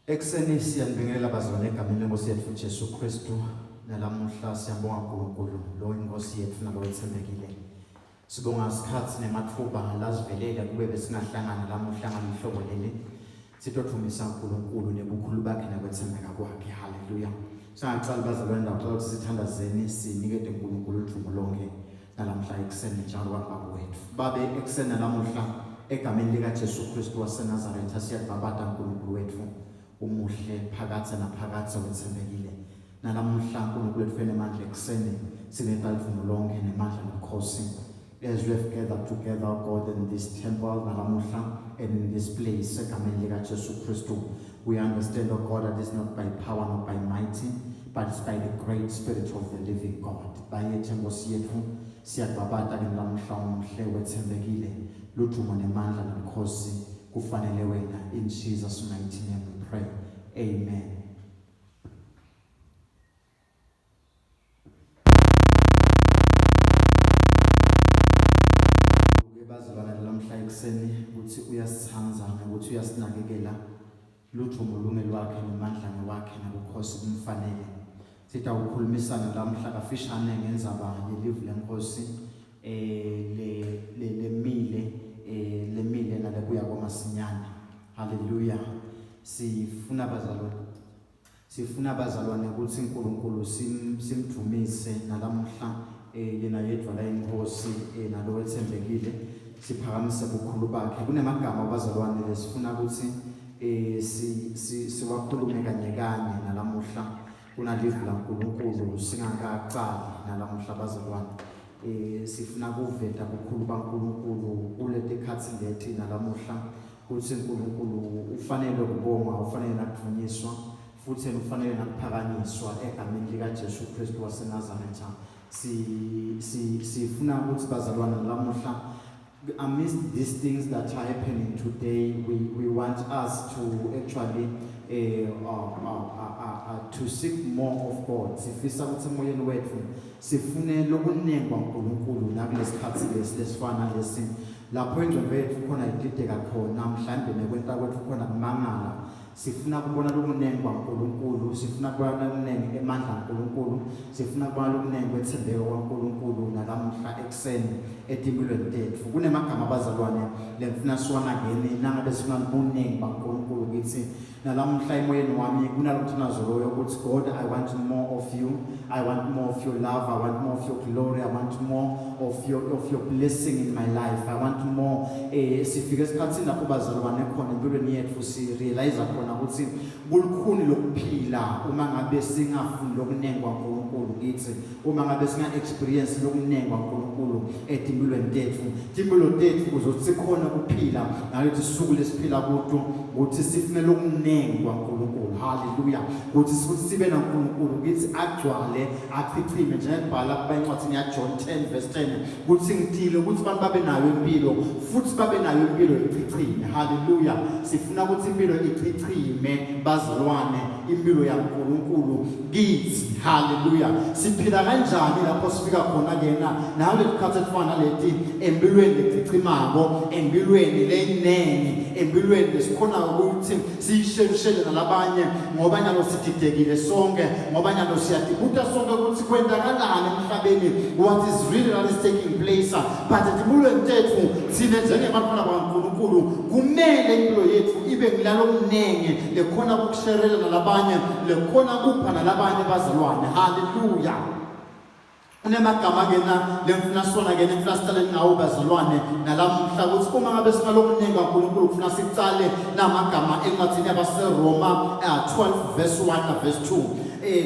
Ekseni siyanibingelela bazalwane egameni lenkosi yethu uJesu Kristu. Nalamuhla siyabonga uNkulunkulu lo inkosi yethu nalo ethembekile. Sibonga isikhathi nemathuba lazivelela kube besingahlangana lamuhla ngalihlobo leli. Sitothumisa uNkulunkulu nebukhulu bakhe nakwethembeka kwakhe. Haleluya. Singaqala bazalwane ndawo ukuthi sithandazeni sinikede uNkulunkulu uthumo lonke nalamhla ekseni njalo kwababa wethu. Babe ekseni nalamuhla egameni lika Jesu Kristu waseNazaretha siyababada uNkulunkulu wethu. Umuhle phakathi naphakathi wethembekile nalamuhla uNkulunkulu wethu enemandla ekseni sinetha ivumo lonke nemandla nokhosi as we have gathered together God in this temple nalamuhla and in this place egameni lika Jesu Kristu. We understand oh God that it's not by power not by mighty but it's by the great spirit of the living God. Bayethe Nkosi yethu siyababada nalamuhla umuhle wethembekile luthumo nemandla nokhosi kufanele wena in Jesus mighty name. Pray. Amen. Bazalwane lamhla ekseni ukuthi uyasithanza ukuthi uyasinakekela luthumo lunge lwakhe nemandla wakhe nabukhosi kumfanele. Sitha ukukhulumisana lamhla kafishane ngenzaba yelivu lenkosi lemile nalebuya kwamasinyane. Hallelujah. Sifuna bazalwane ukuthi uNkulunkulu simdumise nalamuhla yena yedwa la inkosi nalo ethembekile siphakamise ubukhulu bakhe. Kunemagama bazalwane lesifuna ukuthi siwakhulume kanye kanye nalamuhla kunalivu laNkulunkulu singakaqali nalamuhla bazalwane. Sifuna kuveta ubukhulu baNkulunkulu kuleti khathi lethi nalamuhla. Ukuthi uNkulunkulu ufanele ukubonga ufanele ukuthunyiswa futhi ufanele ukuphakanyiswa egameni lika Jesu Kristu waseNazaretha. Sifuna ukuthi bazalwane lamuhla amidst these things that are happening today we want us to actually to seek more of God. Sifisa ukuthi emoyeni wethu sifune lokunengwa uNkulunkulu nakulesikhathi lesifana lesi lapho ingcwele yethu khona idideka khona mhlambe nekwenta kwethu khona kumangala. Sifuna kubona lokunengwa uNkulunkulu, sifuna kubona lokunenge emandla uNkulunkulu, sifuna kubona lokunenge kwethembeka kwaNkulunkulu nalamuhla ekseni etimpilweni tethu. Kunemagama abazalwane lemfuna siwana ngene nangabe sifuna ubunenge baNkulunkulu kithi nalamuhla emoyeni wami kunalokuthi nazoloyo ukuthi God, I want more of you, I want more of your love, I want more of your glory, I want more of your blessing in my life, I want more. Sifike esikhathini lapho bazalwane khona empilweni yethu si realize khona ukuthi kulukhuni lokuphila uma ngabe singafuni lokunengwa uNkulunkulu kithi, uma ngabe singa experience lokunengwa uNkulunkulu etimpilweni tethu. Impilo tethu kuzothi sikhona ukuphila ngalethi suku lesiphila kuthi ukuthi sifune lokunengwa uNkulunkulu. Hallelujah. Ukuthi sibe naNkulunkulu kithi agcwale achichime njengebhala kuba encwadini ya John 10 verse 10 ukuthi ngithile ukuthi abantu babe nayo impilo futhi babe nayo impilo ichichime. Hallelujah. Sifuna ukuthi impilo ichichime bazalwane, impilo yaNkulunkulu kithi. Hallelujah. Siphila kanjani lapho sifika khona kena nawe lesikhathi esifana leti empilweni lechichimako, empilweni lenene, empilweni lesikhona ukuthi siyisheshele nalabanye ngoba nyalo sididekile sonke, ngoba nyalo siyadibuta sonke ukuthi kwenzakalani emhlabeni, what is really that is taking place. But empilweni tethu sine njengebantwana baNkulunkulu kumele impilo yethu ibe ngilalo mnenge lekhona ukusherela nalabanye, lekhona kupha nalabanye bazalwane. Hallelujah. Unemagama kena lemfuna sona kena mfuna sicale ngawo bazalwane nalamuhla ukuthi uma ngabe sinalokunenga uNkulunkulu kufuna sicale namagama encwadini yabaseRoma 12 verse 1 na verse 2.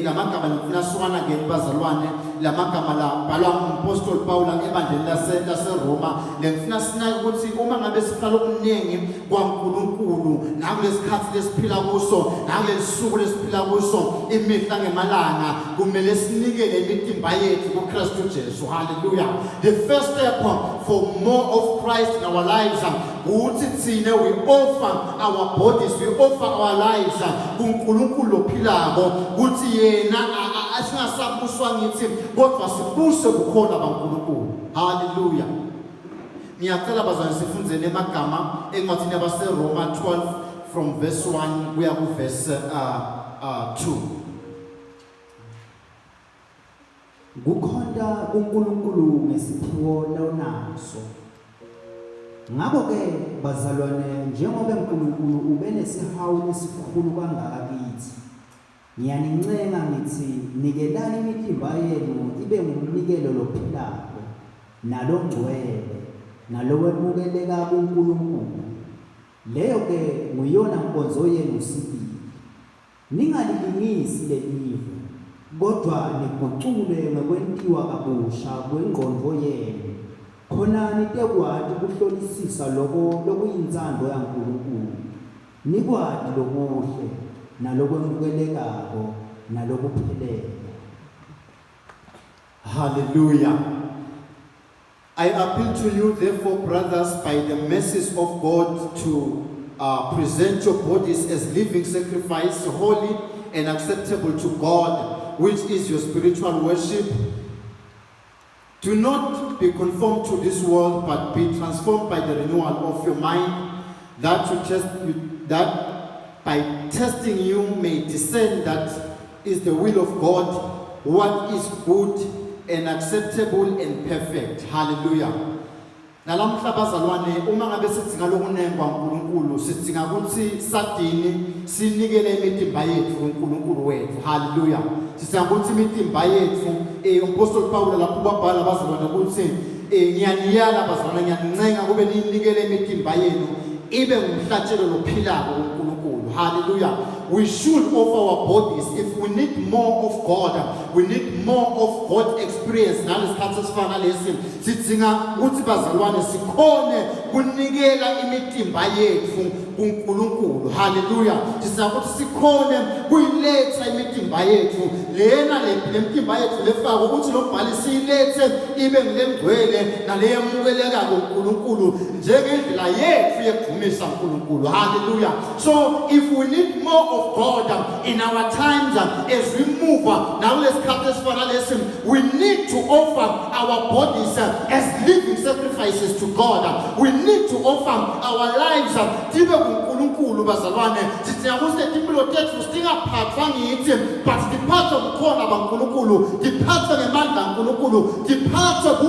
Lamagama lemfuna sona kena bazalwane, lamagama la bhalwa uMapostle Paul ebandleni laseRoma. Lemfuna sinake ukuthi uma ngabe sifuna lokunengi kwaNkulunkulu nakulesikhathi lesiphila kuso, nakulesuku lesiphila kuso, imihla ngemalanga kumele sinikele imitimba yethu kuKristu Jesu. Hallelujah. The first step for more of Christ in our lives ukuthi thina we offer our bodies, we offer our lives kuNkulunkulu lophilako, ukuthi yena asingasabuswa ngithi kodwa sibuse bukhona baNkulunkulu. Hallelujah. Ngiyacela bazalwane sifunze nemagama encwadini yabaseRoma 12 from verse 1 we are to verse 2. Kukhonza uNkulunkulu ngesiphiwo lawunaso. Ngakho ke bazalwane njengoba uNkulunkulu ubenesihawu esikhulu kangaka kithi. Ngiyanincenga ngithi nikelani imithimba yenu ibe ngumnikelo lophilayo nalongcwele nalowemukeleka kuNkulunkulu. Leyo ke nguyona nkonzo yenu sibili. Ningalilingisi lelive kodwa nigucule ngokwentiwa kabusha kwengqondo yenu. Khona nitekwati kuhlolisisa lokuyinzando yaNkulunkulu. Nikwati lokuhle nalokwemukelekako nalokuphelele. Hallelujah. I appeal to you, therefore, brothers, by the mercies of God, to present your bodies as living sacrifice, holy and acceptable to God, which is your spiritual worship. Do not be conformed to this world, but be transformed by the renewal of your mind, that by testing you may discern that is the will of God, what is good and acceptable and perfect. Hallelujah. Nalamhla bazalwane uma ngabe sidinga lokunengwa uNkulunkulu sidinga ukuthi sadini sinikele imithimba yethu kuNkulunkulu wethu. Hallelujah. Sidinga ukuthi imithimba yethu uMpostoli Paul lapho babhala bazalwane ukuthi ngiyaniyala bazalwane ngiyanincenga kube ninikele imithimba yenu ibe ngumhlatshelo lophilako kuNkulunkulu. Hallelujah. We should offer our bodies. If we need more of God, we need more of God experience. Nalesikhathi esifana lesi sidinga ukuthi bazalwane sikhone kunikela imithimba yethu kuNkulunkulu. Hallelujah. Sidinga ukuthi sikhone kuyiletha imithimba yethu lena lemithimba yethu lefaka ukuthi lo mbhali siyilethe ibe ngilengcwele naleyamukeleka kuNkulunkulu njengendlela yethu yekudumisa uNkulunkulu. Hallelujah. So if we need more of God in our times as we move now, we need to offer our bodies as living sacrifices to God. We need to offer our lives but the part of God the part of the man the part of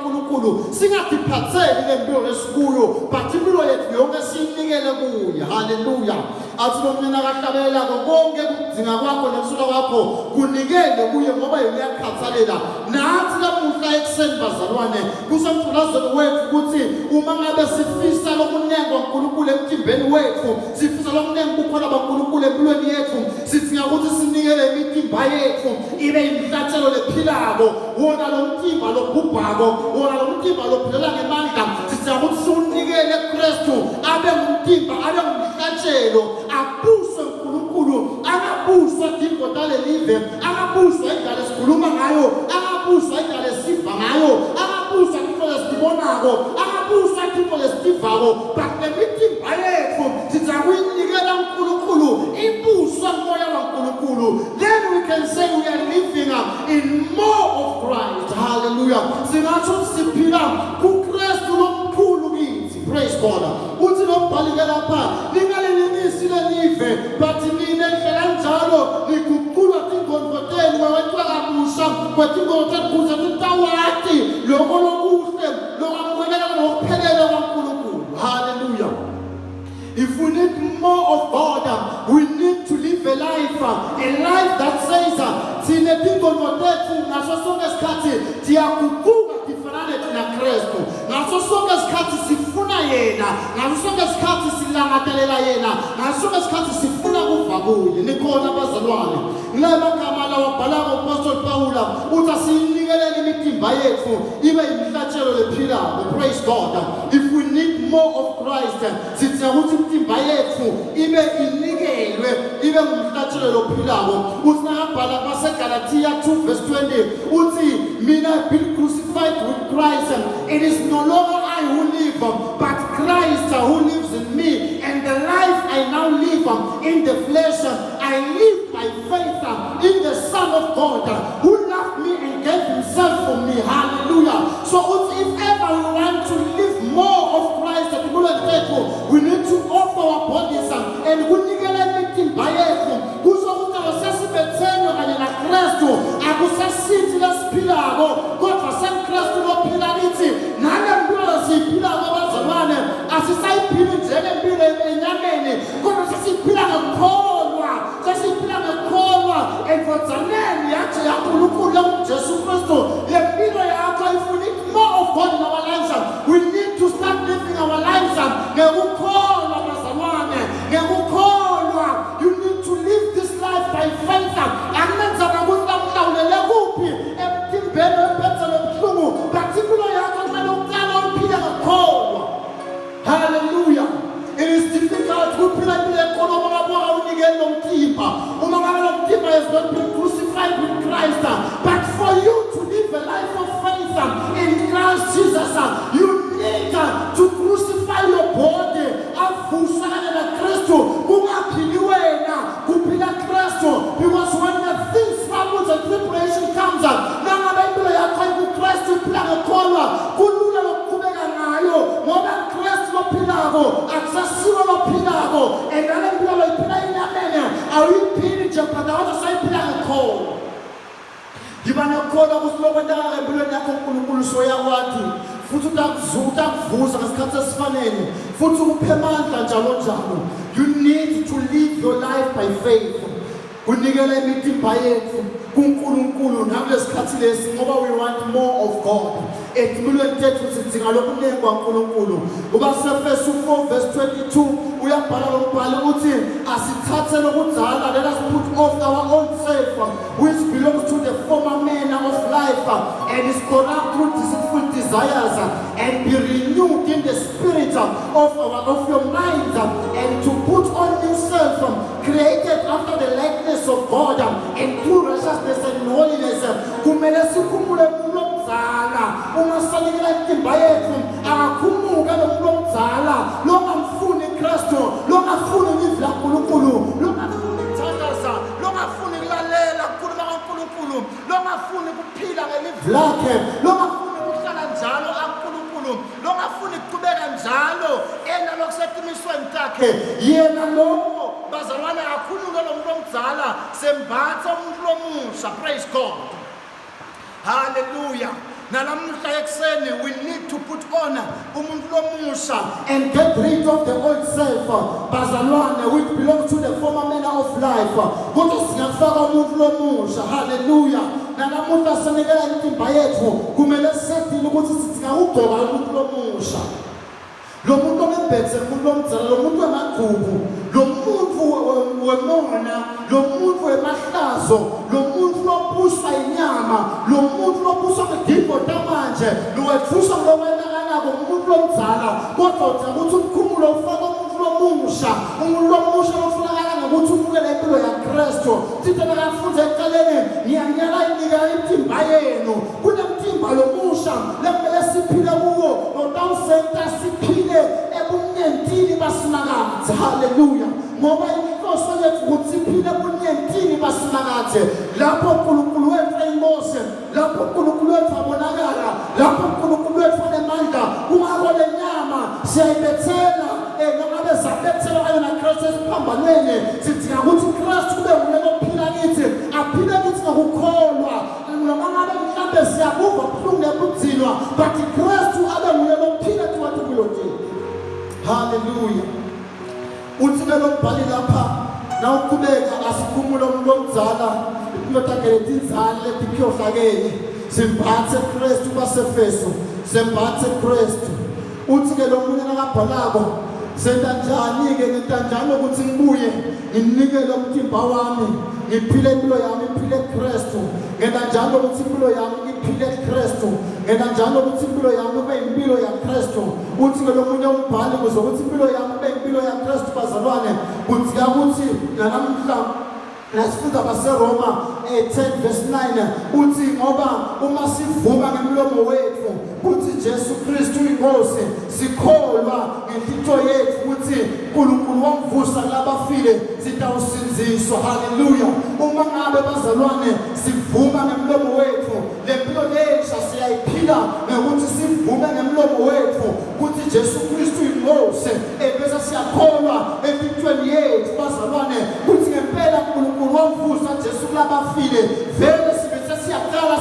uNkulunkulu singatiphatheli lempilo lesikuyo but impilo yethu yonke siyinikele kuye. Hallelujah. Athi nomnyana kahlabela konke kudinga kwakho nesula kwakho kunikele kuye ngoba yena uyakhathalela. Nathi lamuhla ekuseni bazalwane kusemthulazweni wethu ukuthi uma ngabe sifisa lokunengwa uNkulunkulu emtimbeni wethu sifisa lokunengwa kukhona baNkulunkulu empilweni yethu sidinga ukuthi sinikele imithimba yethu ibe imhlatshelo lephilako wona lo mthimba lobhubhako wona lo mthimba lophelela ngemandla sidinga ukuthi siunikele kuKristu abe ngumthimba abe ngumhlatshelo abuswe uNkulunkulu akabuswa dingoda lelive akabuswa indlela esikhuluma ngayo akabuswa indlela esiva ngayo akabuswa into lesibonako akabuswa into lesivako but lemithimba yethu sidinga kuyinikela uNkulunkulu ibuswa moya kaNkulunkulu. Then we can say we are living in more of Christ. Hallelujah. Singatsho siphila kuKristu lomkhulu kithi. Praise God. Uthi lombhalike lapha ningalilingisi lelive but nina endlela njalo niguqulwa tingondvoteni wewetwa kabusha kwetingondvoteni kuze titawati loko lokuhle lokamukeleka lokuphelela kwaNkulunkulu. Hallelujah. If we need more of God, we need to live a life that says, "Tine tingonotetu naso sonke skati tiyakukuka tifanane na Kristu. Naso sonke skati sifuna yena, naso sonke skati silangatelela yena, naso sonke skati sifuna kuva kuye." Nikhona bazalwane. Ngilema kama la wabhala uApostle Paul uthi sinikelele imithimba yethu ibe imhlatshelo lephilako. Praise God. If we need more of Christ, sidinga ukuthi imithimba yethu ibe inikelwe ibe ngumhlatshelo lophilako. Uthi ngabhala kwaseGalatia 2 verse 20 uthi mina have been crucified with Christ. It is no longer I who live but Christ who lives in me, and the life I now live in the flesh I live by faith in the Son of God who loved me and gave himself for me. Hallelujah. So if ever we want to live more of Christ, we need to offer our bodies since lesiphilako kodwa seKristu lophila kithi nale mpilo siyiphilako bazalwane asisayiphili njengempilo enyameni kodwa sesiphila ngokukholwa endvodzaneni yathi yaNkulunkulu lakuJesu Kristu lempilo yakho ifuna more of God in our lives. We need to start living our lives ngekukholwa bazalwane ngekukholwa. You need to live this life by faith. Akunenzanga ukuthi namhlawulele kuphi emtimbeni wempetselo ebuhlungu but impilo yakho kumele uqala uphile ngekukholwa. Hallelujah. It is difficult kuphila impilo enkolo uma ngabe awunikeli lo mtimba uma ngabe lo mtimba has not been crucified with Christ. But for you to live a life of faith in Christ Jesus, you need to crucify your body. Avusana na Kristu kungaphili wena kuphila Kristu, because when the things troubles and tribulation comes nangabe impilo yakho ikuKristu iphila ngekholwa kulula lokuqhubeka ngayo ngoba Kristu lophilako akusasiwo lophilako engale impilo loyiphila inyameni awuyiphili nje kodwa wasayiphila ngekholwa. Yiba nekholwa ukuthi lokwentaka empilweni yakho uNkulunkulu soyakwazi futhi utakuvuza ngesikhathi esifanele futhi ukuphe amandla njalo njalo. You need to live your life by faith. Kunikela imitimba yethu kuNkulunkulu nakulesikhathi lesi ngoba we want more of God. Empilweni tethu sidinga lokuningi kwaNkulunkulu. Kuba seFesu 4:22 uyabhala lombhalo uthi asithathe lokudala, let us put off our old self which belongs to the former manner of life and is corrupt through deceitful desires, and be renewed in the spirit of your mind, and to put on yourself created after the likeness of God and true righteousness and holiness. Kumele sikhumule umuntu omdala ungasanikela intimba yethu akakhumuka lo muntu omdala longamfuni Kristu longafuni live laNkulunkulu longafuni ukuthandaza longafuni ukulalela ukukhuluma kaNkulunkulu longafuni ukuphila ngelive lakhe longafuni ukuhlala njalo kaNkulunkulu longafuni ukuqhubeka njalo enalokusetimisweni takhe yena lowo bazalwane akakhuluke lo muntu omdala sembatha umuntu lomusha. Praise God. Hallelujah. Nalamhla ekseni we need to put on umuntu lomusha and get rid of the old self bazalwane which belongs to the former manner of life. Kodwa singafaka umuntu lomusha. Hallelujah. Nalamhla sinikela intimba yethu kumele sethile ukuthi sidinga ukugcoka umuntu lomusha. Lo muntu omebhethe umuntu omdala, lo muntu wemagugu, lo muntu wemona, lo muntu wemahlazo, lo muntu lobuswa inyama, lo muntu lobuswa ngedimbo tamanje, lo wethusa lo wenakanako umuntu lomdala. Kodwa ukuthi umkhumulo ufaka umuntu lomusha, umuntu lomusha lofunakala ngokuthi ubukele impilo yaKristu. Thina nakafunza eqaleni ngiyanyala inika intimba yenu kunemtimba lomusha lemele siphile kuwo notawusenta siphile ebunyentini basinakathe. Hallelujah. Ngoba inhloso yethu ukuthi siphile ebunyentini basinakathe lapho uNkulunkulu wethu eyinkosi, lapho uNkulunkulu wethu abonakala, lapho uNkulunkulu wethu anemandla kungako lenyama siyayibethela nangabe zabethela kanye naKristu esiphambanweni sidinga ukuthi uKristu kube nguye ophila kithi aphile kithi ngokukholwa noma ngabe mhlambe siyabuva ubuhlungu nebunzima but uKristu abe nguye ophila kithi kulotini. Hallelujah. Uthi ke lo mbhali lapha na uqhubeka asikhumula umuntu omdala indotakele tinzalo letiphohlakele simbathe Kristu baseFesu simbathe Kristu. Uthi ke lo muntu nakabhalako senta njani ke ngitanjalo ukuthi ngibuye nginike lo mtimba wami ngiphile impilo yami iphile Kristu, ngena njalo ukuthi impilo yami iphile Kristu, ngena njalo ukuthi impilo yami kube impilo yaKristu. Uthi ke lo munye umbhali kuzokuthi impilo yami kube impilo yaKristu bazalwane kuthi ukuthi nalamhla nasifunda baseRoma 10:9 uthi ngoba uma sivuma ngemlomo wethu uthi Jesu Kristu inkosi sikholwa ngenhlito yethu ukuthi uNkulunkulu wamvusa labafile sitawusinziswa. Hallelujah. Uma ngabe bazalwane sivuma ngemlomo wethu lempilo lesha siyayiphila ngokuthi sivume ngemlomo wethu ukuthi Jesu Kristu inkosi ebese siyakholwa empilweni yethu bazalwane ukuthi ngempela uNkulunkulu wamvusa Jesu labafile vele sibese siyaqala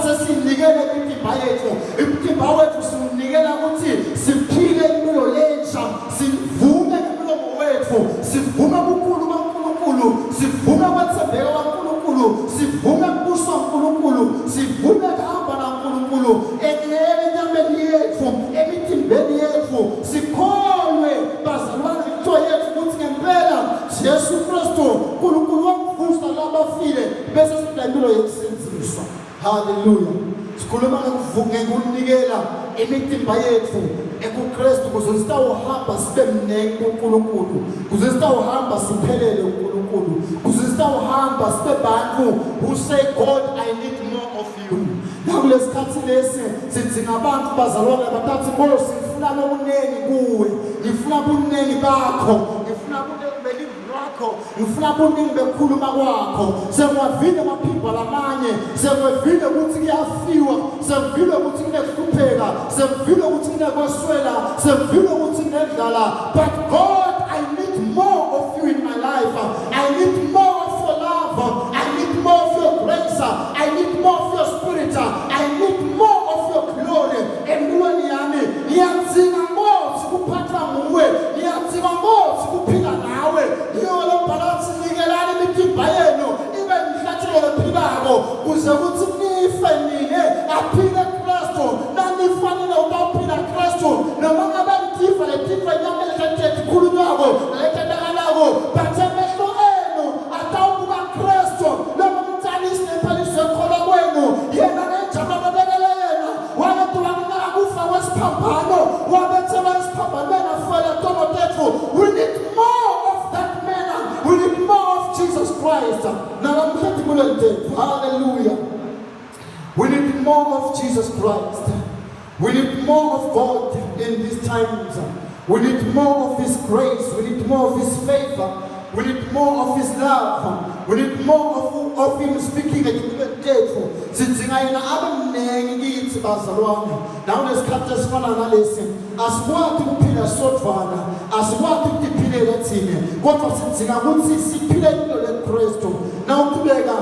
Hallelujah. Sikhuluma ngekunikela imithimba yethu ekuKristu ukuze sitawuhamba sibe mnengi kuNkulunkulu, ukuze sitawuhamba siphelele kuNkulunkulu, ukuze sitawuhamba sibe bantu who say God I need more of you. Nakulesikhathi lesi sidinga abantu bazalwane batathi Nkosi ngifuna lokunengi kuwe, ngifuna ubunengi bakho, ngifuna ubunengi belizwi lakho, ngifuna ubunengi bekhuluma kwakho. Sengivile amaphimbo lamanye, sengivile ukuthi kuyafiwa, sengivile ukuthi kunekuhlupheka, sengivile ukuthi kunekweswela, sengivile ukuthi kunedlala. But God, I need more of you in my life. I need more of your love. I need more of your grace. I need more of your spirit. I need more of your glory. Empilweni yami ngiyadzinga Nkosi kuphathwa nguwe, ngiyadzinga Nkosi kuphila nawe. Yona balance nikelani imithimba yenu ibe mhlathelo lephilako kuze kuthi nife nine aphile Kristu. Nanifanele ukuphila Kristu noma ngabe ntifa letifa nyama lethethe khulunywako lethedakalako bathe mehlo enu atawubuka Kristu noma mtsalisi nephalise kholo kwenu yena nejama babekele yena wabantu bangakufa wesiphambano wabethela isiphambano afela tono tethu. We need more of that man. We need more of Jesus Christ. Hallelujah. We need more of Jesus Christ. We need more of God in these times. We need more of His grace. We need more of His favor. We need more of His love. We need more of Him speaking at the table. Sidzingaina abemnengi kithi bazalwane. Nawo lesikhathi esifana nalesi asikwazi ukuphila sodwana, asikwazi ukuphila thina. Kodwa sidzinga ukuthi siphile impilo leKristu. Nawuqhubeka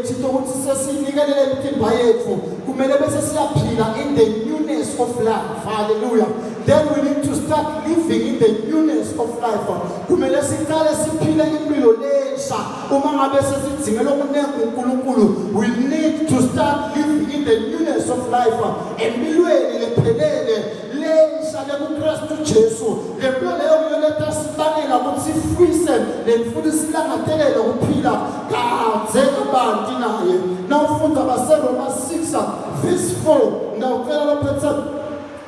ngitho ukuthi sesinikelele imithimba yethu kumele bese siyaphila in the newness of life. Hallelujah. Then we need to start living in the newness of life. Kumele siqale siphile impilo lensha. Uma ngabe sesidzinga lokunengi uNkulunkulu, we need to start living in the newness of life. Empilweni lephelele lensha leKristu Jesu. Lempilo leyo kuyoletha sibanela ukuthi sifise lemfundo silangazelele ukuphila kaze abantu naye. Nawufunda baseRoma 6 verse 4 ngawucela lophethe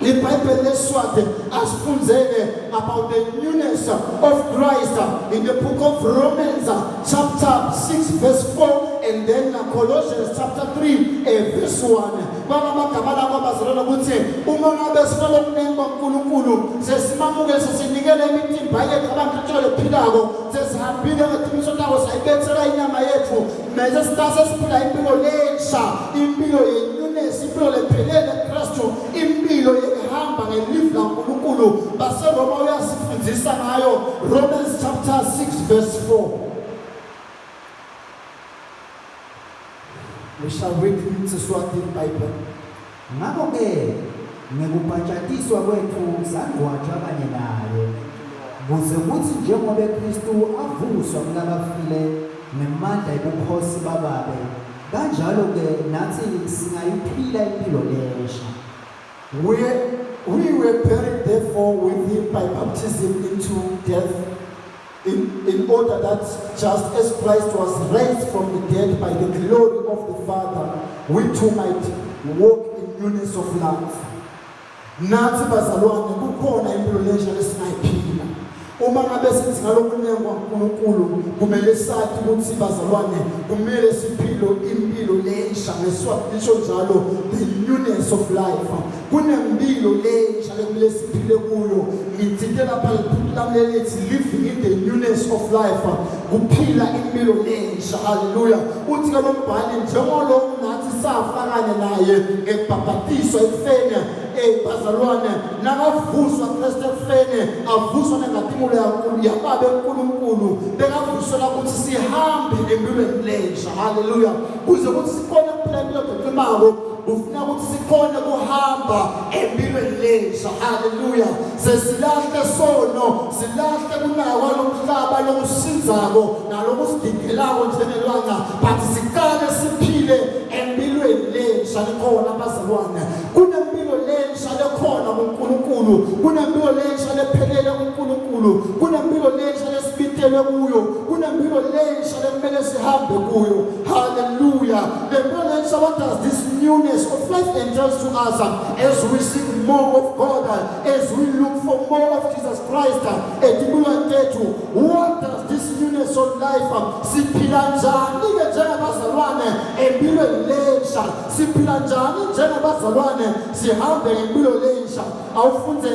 iBhayibheli leswade asifundzele about the newness of Christ in the book of Romans chapter 6 verse 4 and then Colossians chapter 3 verse 1. Bamagama lakho bazalwana ukuthi uma ngabe sifuna ukunengi kaNkulunkulu sesimamukele sesinikele imithimba yethu abantu lephilako sesihambile ngeqiniso lawo sayibethela inyama yethu mase sitase siphila impilo lensha, impilo yenewness, impilo lephelele Kristu, impilo ehamba ngelizwi laNkulunkulu. BaseRoma uyasifundisa ngayo Romans chapter 6 verse 4. We shall read into Swati Bible. Ngakho-ke ngekubhatshatiswa kwethu sangcwatshwa kanye naye kuze kuthi njengoba Kristu avuswa kulabafile ngemandla ebukhosi bababe, kanjalo-ke nathi singayiphila impilo lensha. We were buried therefore with Him by baptism into death, in order that just as Christ was raised from the dead by the glory of the Father, we too might walk in newness of life. Nathi bazalwane kukhona impilo lensha lesingayiphila. Uma ngabe sidzinga lokunengi kaNkulunkulu kumele sathi ukuthi bazalwane kumele siphilo impilo lensha ngesisho njalo the newness of life. Kunempilo lensha lekumele siphile kuyo. Ngithinte lapha lithi living in the newness of life. Kuphila impilo lensha. Hallelujah. Uthi ke lo mbhali njengolo nathi safakane naye ekubhabhatiswa ekufeni bazalwane nakavuswa Kristu ekufeni avuswa nengatimule yababe uNkulunkulu bekavusela ukuthi sihambe empilweni lensha. Hallelujah. Kuze ukuthi sikhona ukuphila impilo eqhubekayo ufuna ukuthi sikhona kuhamba empilweni lensha. Hallelujah. Sesilahle sono, silahle kunakwa lomhlaba lokusizako nalokusidigelako njengelwanga, but siqale siphile empilweni lensha likhona bazalwane. Kunempilo lensha lekhona kuNkulunkulu, kunempilo lensha lephelele kuNkulunkulu, kunempilo lensha lesibitelwe kuyo, kunempilo lensha lekumele sihambe kuyo. Hallelujah. The knowledge, what does this newness of life entails to us as we seek more of God, as we look for more of Jesus Christ? What does this newness of life siphila njani ke njengabazalwane empilweni lensha? Siphila njani njengabazalwane sihambe ngempilo lensha? Awufunde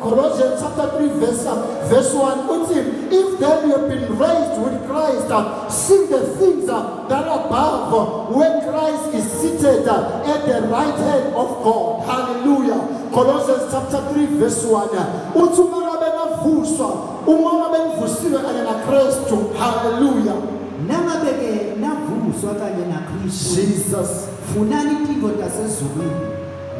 Colossians chapter 3 verse 1 uthi, if then you have been raised with Christ, seek the things that are above, where Christ is seated at the right hand of God. Hallelujah. Colossians chapter 3 verse 1 uthi uma benivusile kanye na Kristu. Hallelujah. Nangabe-ke navuswa kanye na Kristu, Jesus, funani intilo tasezulwini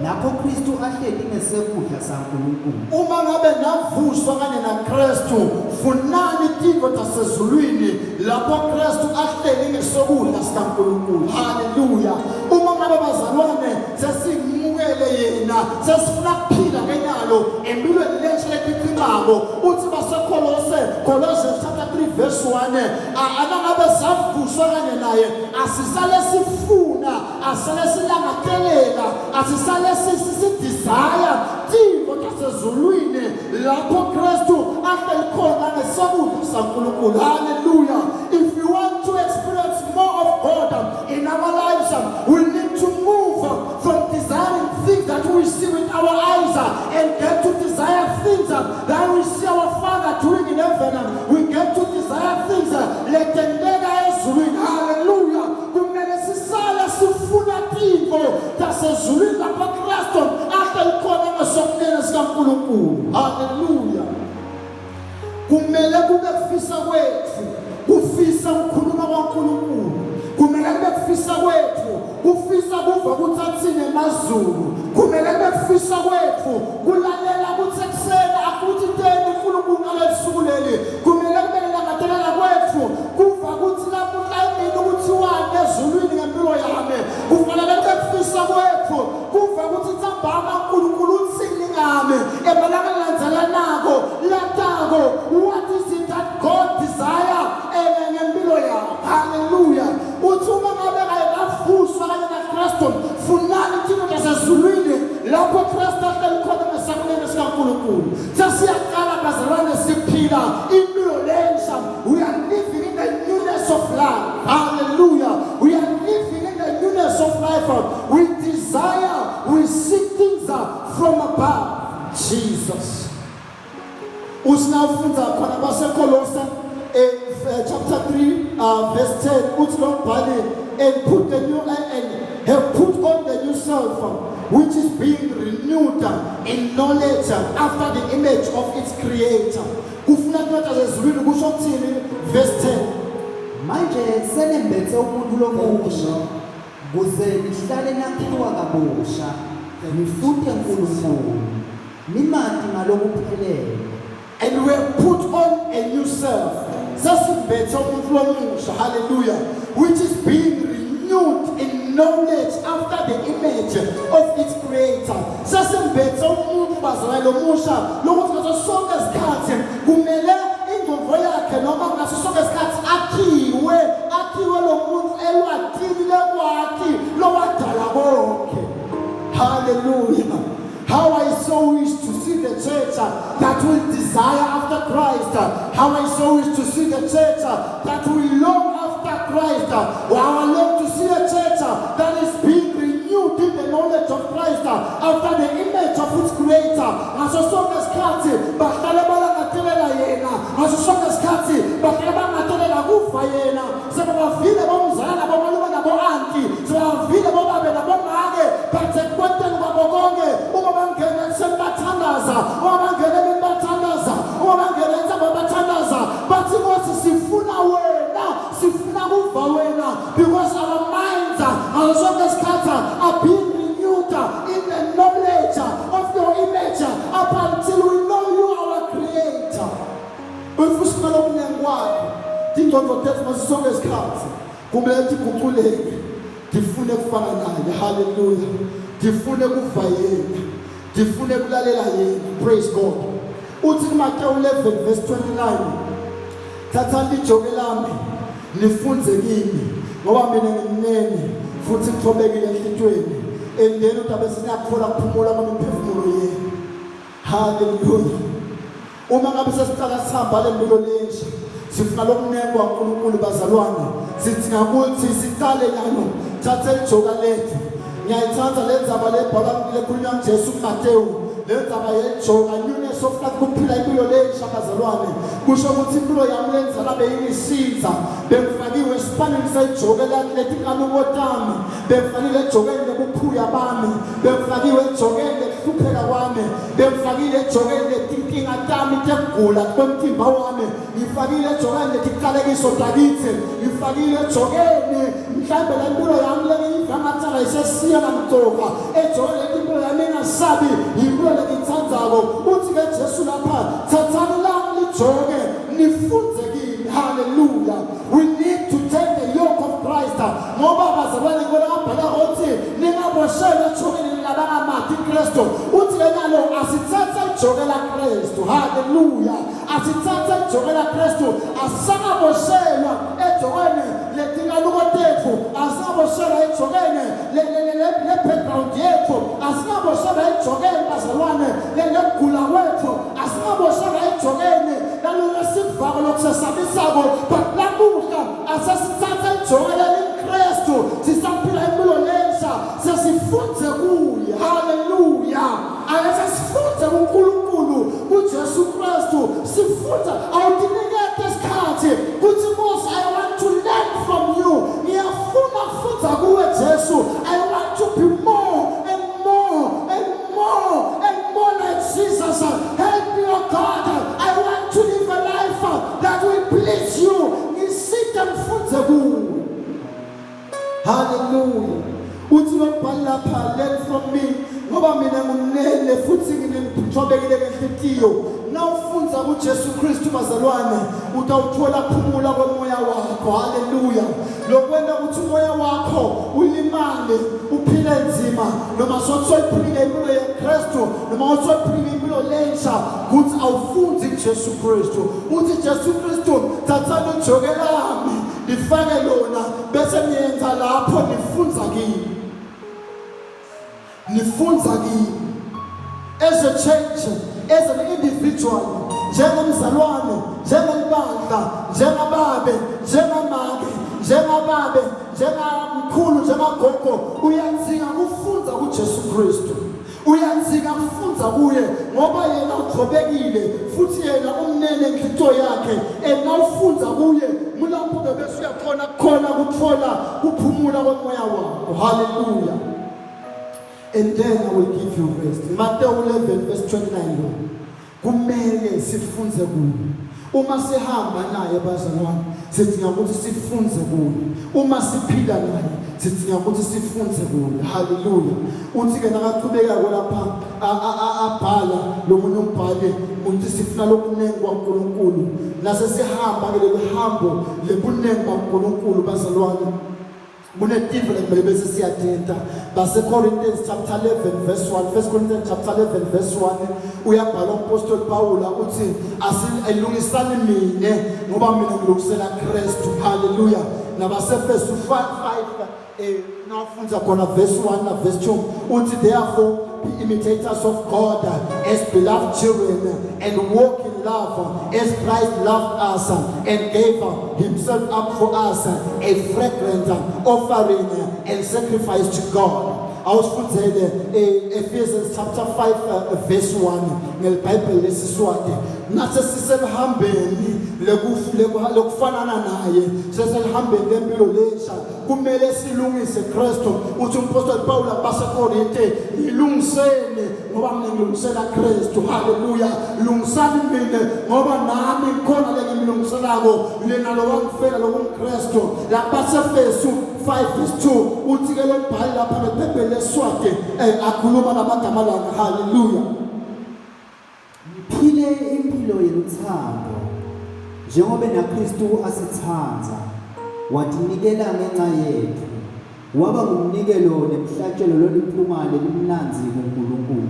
lapho Kristu ahleli ngesekudla saNkulunkulu. uma ngabe navuswa kanye na Kristu, funani intilo tasezulwini lapho Kristu ahleli ngesokudla sikaNkulunkulu. Hallelujah. Uma ngabe bazalwane sesimukele yena, sesifuna kuphila ngenalo empilweni lensha letiqinako, uthi Colossians chapter 3 verse 1 anangabe savuswa kanye naye, asisale sifuna, asisale silangatelela, asisale sisidesire intilo tasezulwini lapho Kristu ahleli khona ngesokudla saNkulunkulu. Hallelujah. If we want to experience more of God in our lives, we need to move from desiring things that we see with our eyes and get to desire things that we see our Father doing in heaven. We get to desire things letendeka ezulwini. Hallelujah. Kumele sisale sifuna intilo tasezulwini lapho Kristu ahleli khona ngesokudla sikaNkulunkulu. Hallelujah. Kumele kube kufisa kwethu kufisa ukukhuluma kwaNkulunkulu. Kumele kube kufisa kwethu kufisa kuva ukuthi athini emazulu. Kumele kube kufisa kwethu kulalela ukuthi ekuseni akuthi inteni uNkulunkulu ngalolusuku leli. Kumele kube langatelela kwethu kuva ukuthi lapho layini ukuthi wani ezulwini ngempilo yami. Kufanele kube kufisa kwethu kuva ukuthi ntambama uNkulunkulu uthini ngami emalanga landzelanako latako. What is it that God desire ngempilo yami? Hallelujah. Uthi uma ngabe ayikafuswa kanye na Kristu, funani intilo tasezulwini lapho Kristu ahleli khona ngesakudla sikaNkulunkulu. Sesiyaqala bazalwane siphila impilo lensha. We are living in the newness of life. Hallelujah. We are living in the newness of life. We desire, we seek things from above. Jesus. Usinafunda khona baseKolose chapter 3 verse 10 uthi lo mbhali and put the new and have put on the new self which is being renewed in knowledge after the image of its creator. Kufuna kuthi ezulwini kusho ukuthini verse 10. Manje selembethe umuntu lomusha kuze lihlale nakhiwa kabusha nifute uNkulunkulu nimati ngalokuphelele. And we have put on a new self. Hallelujah. Which is being renewed in knowledge after the image of its creator. Hallelujah. How I so wish to see the church that will desire after Christ. How I so wish to see the church that will long after Christ. How I long to see a church that is being renewed in the knowledge of Christ after the image of its creator. Because our minds are being renewed in the knowledge of your image up until we know you, our creator. Praise God. Matthew 11 verse 29. Nifunze kimi ngoba mina ngimnene futhi ngithobekile enhlitshweni endeni utabe sinakuthola ukuphumula kwemiphefumulo yethu. Hallelujah. Uma ngabe sesicala sihamba le mpilo lensha sifuna lokunene kwaNkulunkulu bazalwane sithi ngakuthi sicale nyalo thathe ijoka lethu. Ngiyayithanda le ndzaba lebhala lekhulunywa uJesu kuMateyu le ndzaba yejoka newness of life kuphila impilo lensha bazalwane kusho ukuthi impilo yami lenzala beyinisiza bengifakiwe esipaneni sejoka letinkanuko tami bengifanele ejokeni lekuphuya bami bengifakiwe ejokeni lekuhlupheka kwami bengifanele ejokeni letinkinga tami tekugula kwemtimba wami ngifakile ejokeni letiqalekiso takithi ngifakile ejokeni mhlambe le mpilo yami lengiyivangathana isesiya namtoka ejokeni letimpilo yami engasabi impilo lekithandzako uthi ke Jesu lapha thathani lami lijoke nifunze kimi. Hallelujah. We need to take the yoke of Christ. Ngoba bazalwane ngona ngabhala uthi ningaboshelwe ejokeni labangamati Kristu uthi lenyalo asithathe ijoke la Kristu. Hallelujah. Asithathe ijoke la Kristu asingaboshelwa ejokeni letinkanuko tethu asingaboshelwa ejokeni le background yethu asingaboshelwa ejokeni bazalwane legula wethu asingaboshelwa ejokeni lalesivako lokusesabisako but lamuhla asesithatha ijokeni leKristu sisaphila impilo lensha sesifunze kuye. Hallelujah. Ayasesifunze kuNkulunkulu kuJesu Kristu sifunza awudinikeke isikhathi kuthi Mose I want to learn from you ngiyafuna kufunza kuwe Jesu I want to be more and more and more and more like Jesus. Help me oh God I want to live a life that will please you ngisite mfunze kuwe. Hallelujah. Uthi lokubhala lapha learn from me ngoba mina ngumnene futhi nginethobekile enhlitiyo nawufunza kuJesu Kristu bazalwane utawuthola ukuphumula komoya wakho. Hallelujah. Lokwenda ukuthi umoya wakho ulimale uphile nzima noma soyiphile impilo yeKristu noma soyiphile impilo lensha kuthi awufunzi kuJesu Kristu uthi Jesu Kristu thathani ijoke lami nifake lona bese niyenza lapho nifunza kimi. Nifunza kimi as a church, as an individual, njengomzalwane, njengelibandla, njengababe, njengamake, njengababe, njengamkhulu, njengagogo uyadzinga kufunza kuJesu Kristu. Uyadzinga kufunza kuye ngoba yena uthobekile futhi yena umnene enhlitiyo yakhe enawufunza kuye mulapho bese uyakhona khona kuthola kuphumula komoya wakho. Hallelujah. And then I will give you rest. Matthew 11 verse 29. Kumele sifunze kuye. Uma sihamba naye bazalwane, sidinga ukuthi sifunze kuye. Uma siphila naye, sidinga ukuthi sifunze kuye. Hallelujah. Uthi ke nakaqhubeka lapha abhala lo munye umbhali uthi sifuna lokunene kwaNkulunkulu. Nase sihamba ke lehambo lebunene kwaNkulunkulu bazalwane. Kunetifo lekumele bese siyathetha base Corinthians chapter 11 verse 1. 1 Corinthians chapter 11 verse 1 uyabhala umpostoli Paul uthi asilungisani mine ngoba mina ngilungisela Kristu. Hallelujah. Nabasefesu 5 nafunza khona verse 1 na verse 2 uthi therefore be imitators of God as beloved children and walk in love as Christ loved us and gave himself up for us a fragrant offering and sacrifice to God. Awusifundzele Ephesians chapter 5 verse 1 ngelBhayibheli lesiswati nase siselihambeni lokufanana naye seselihambeni lempilo lensha kumele silungise Kristu. Uthi umpostoli Paul baseKorinte ilungiseni ngoba mina ngilungisela Kristu. Hallelujah. Lungisani mina ngoba nami khona lengimlungiselako lena lokwangifela lokumKristu. Lapha seFesu 5 verse 2 uthi ke lo mbhali lapha ngeBhayibheli lesiswati akhuluma namagama la. Hallelujah. Phile impilo yeluthando njengoba naKristu asithandza watinikela ngenxa yethu waba ngumnikelo nemhlatshelo loliphumale limnanzi kuNkulunkulu.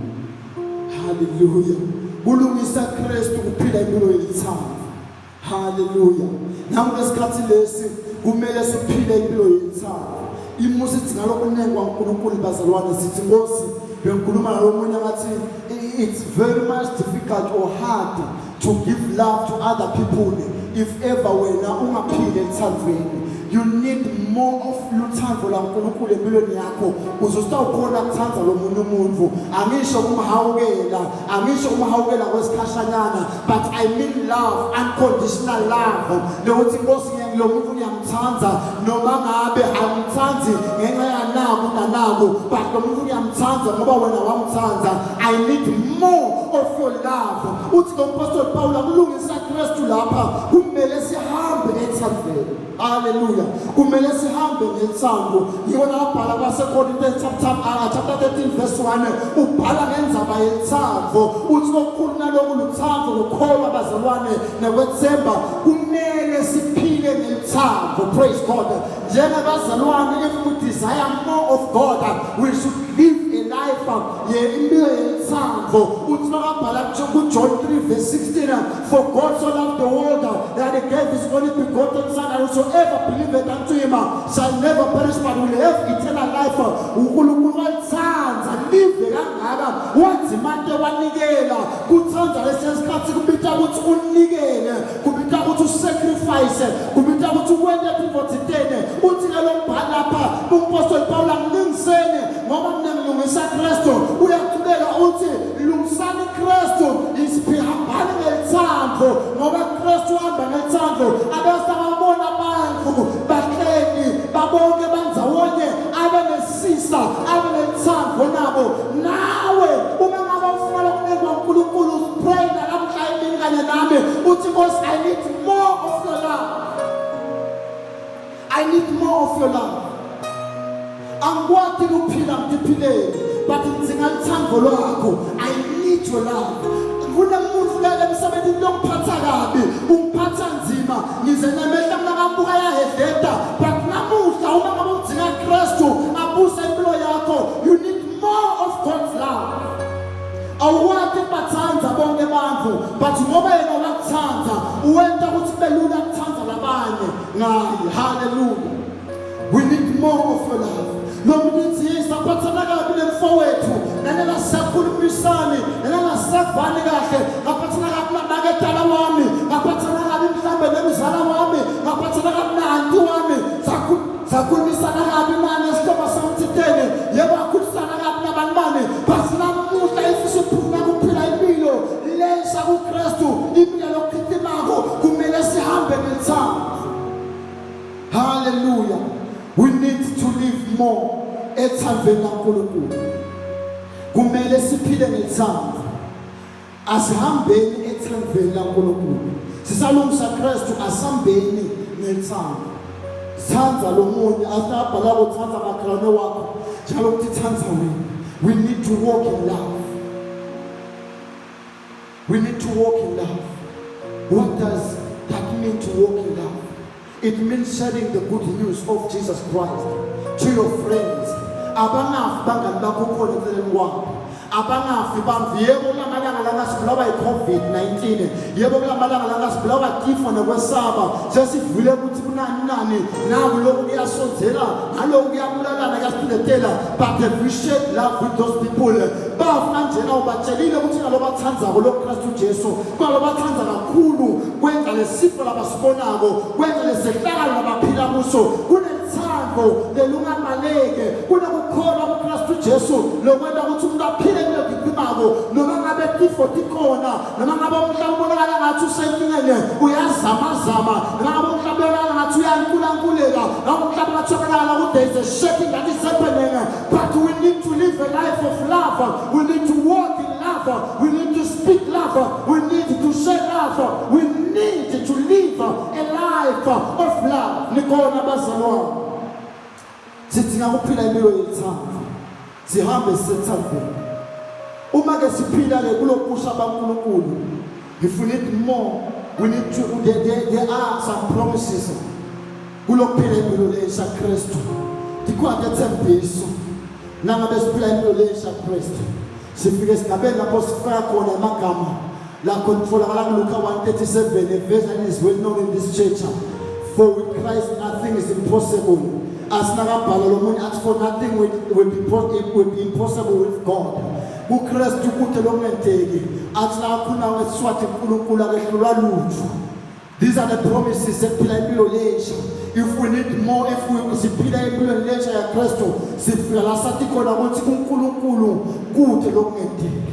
Hallelujah. Kulungisa Kristu kuphila impilo yeluthando. Hallelujah. Namu lesikhathi lesi kumele siphile impilo yethando. Imusa ithi ngalokunengwa uNkulunkulu bazalwane sithi Nkosi bengikhuluma nalomunye ngathi it's very much difficult or hard to give love to other people if ever wena ungaphile ethandweni. You need more of luthando laNkulunkulu empilweni yakho uzostawukhona ukuthanda lo munye umuntu. Angisho kumhawukela kwesikhashanyana, but I mean love, unconditional love. Lokuthi Nkosi lo muntu ngiyamthanda noma ngabe angimthandi ngenxa yanako, but lo muntu ngiyamthanda ngoba wena wamthanda. I need more of your love. Uthi ngoMpostoli Paul akulungisa Kristu lapha kumele sihambe ethandweni. Hallelujah. Kumele sihambe ngethando. Yona abhala kwaseKorinte chapter 13 verse 1 ubhala ngendzaba yethando. Uthi okukhulu naloko luthando ukukholwa bazalwane nokwethemba kumele siphile ngethando. Praise God. Njengabazalwane, if we desire more of God, we should live a life impilo yethando. Uthi abhala kuJohn 3 verse 16 for God so loved the world that he gave his only begotten son, and whosoever believeth unto him shall never perish but will have eternal life. uNkulunkulu walithanda live kangaka wathi manje wanikela kuthanda lesikhathi kubita ukuthi unikele, kubita ukuthi usacrifice, kubita ukuthi uwende pivotitene. Uthi ngalobhala lapha uMpostoli Paul angilungisene ngoba mnengilungisa Kristu. Uyaqhubeka uthi lungisani Kristu isipihambani ngethando ngoba Kristu uhamba ngethando. Abasababona abantu bahleli babonke bandzawonye abanesisa abanethando nabo. Nawe uma ngabe ufuna ukunengwa uNkulunkulu pray namhla emini kanye nami uthi Nkosi, I need more of your love. I need more of your love. Angikwazi ukuphila ngiphilele but ngidinga uthando lwakho. I need your love. Kunemuntu lele emsebenzini lokuphatha kabi, ungiphatha nzima, ngize nemehla mnakabuka yahedeta, but namuhla uma ngabe udinga Kristu abuse impilo yakho, you need more of God's love. Awukwazi ukubathanda bonke abantu, but ngoba yena wakuthanda uwenta ukuthi kube lula ukuthanda labanye ngaye. Hallelujah. We need more of your love. Nomuthi isaphathana kabi nemfowethu nana sakhulumisani nana savani kahle ngaphathana kabi namaketala wami, ngaphathana kabi mhlambe nemzala wami, ngaphathana kabi nanti wami, sakhulumisana kabi manje isihlobo samthithene yebo akhulisana kabi nabantu basi namuhla ifisa ukuphuma kuphila impilo lesa kuKristu, impilo lokukhitimako kumele sihambe ngethando. Hallelujah. We need to live more ethandweni laNkulunkulu. Kumele siphile ngethando. Asihambeni ethandweni laNkulunkulu. Sisalungisa Kristu asihambeni ngethando. Thanda lo munye asabhala ukuthanda makhalane wakho njalo ukuthi thanda wena. We need to walk in love. We need to walk in love. What does that mean to walk in love? It means sharing the good news of Jesus Christ to your friends. Abangafi bangani bakho khona eceleni kwakho. Abangafi bamvu yebo kulamalanga langa sibulawa yi-COVID-19. Yebo kulamalanga langa sibulawa tifo nokwesaba. Sesivule ukuthi kunani naku lokhu kuyasonzela nalokhu kuyabulalana kuyasiletela. But if we share love with those people, bafuna njena ubatshelile ukuthi ngalobathandzako loKristu Jesu ngalobathandza kakhulu kwenza lesifo labasibonako, kwenza lesehlakalo labaphila kuso, kunethando lelungamaleke, kunokukholwa kuKristu Jesu lokwenda ukuthi umuntu aphile impilo ephimako noma ngabe tifo tikhona, noma ngabe umhlaba ubonakala ngathi usenkingeni uyazamazama, noma ngabe umhlaba ubonakala ngathi uyankulankulela, noma umhlaba ngathi ubonakala ukuthi there is a shaking that is happening, but we need to live a life of love. We need to walk in love. We need to speak love. We need to share love. We need to live a life of love. Nikona bazalwane. Sidinga ukuphila impilo yethando. Sihambe sithandweni. Uma ke siphila ke kulopusha baNkulunkulu. If we need more, we need to there are some promises. Kulokuphila impilo lesha Kristu. Tikwake thembiso. Nanga besiphila impilo lesha Kristu. Sifike sigabeni lapho sifaka khona amagama La controller Luke 1:37, a verse that is well known in this church. For with Christ nothing is impossible. As for nothing will be impossible with God. Christ these are the promises that if we need more, if we sipila impilo nature ya Kristo, sifika sathi khona ukuthi kuNkulunkulu kude lokungenteki.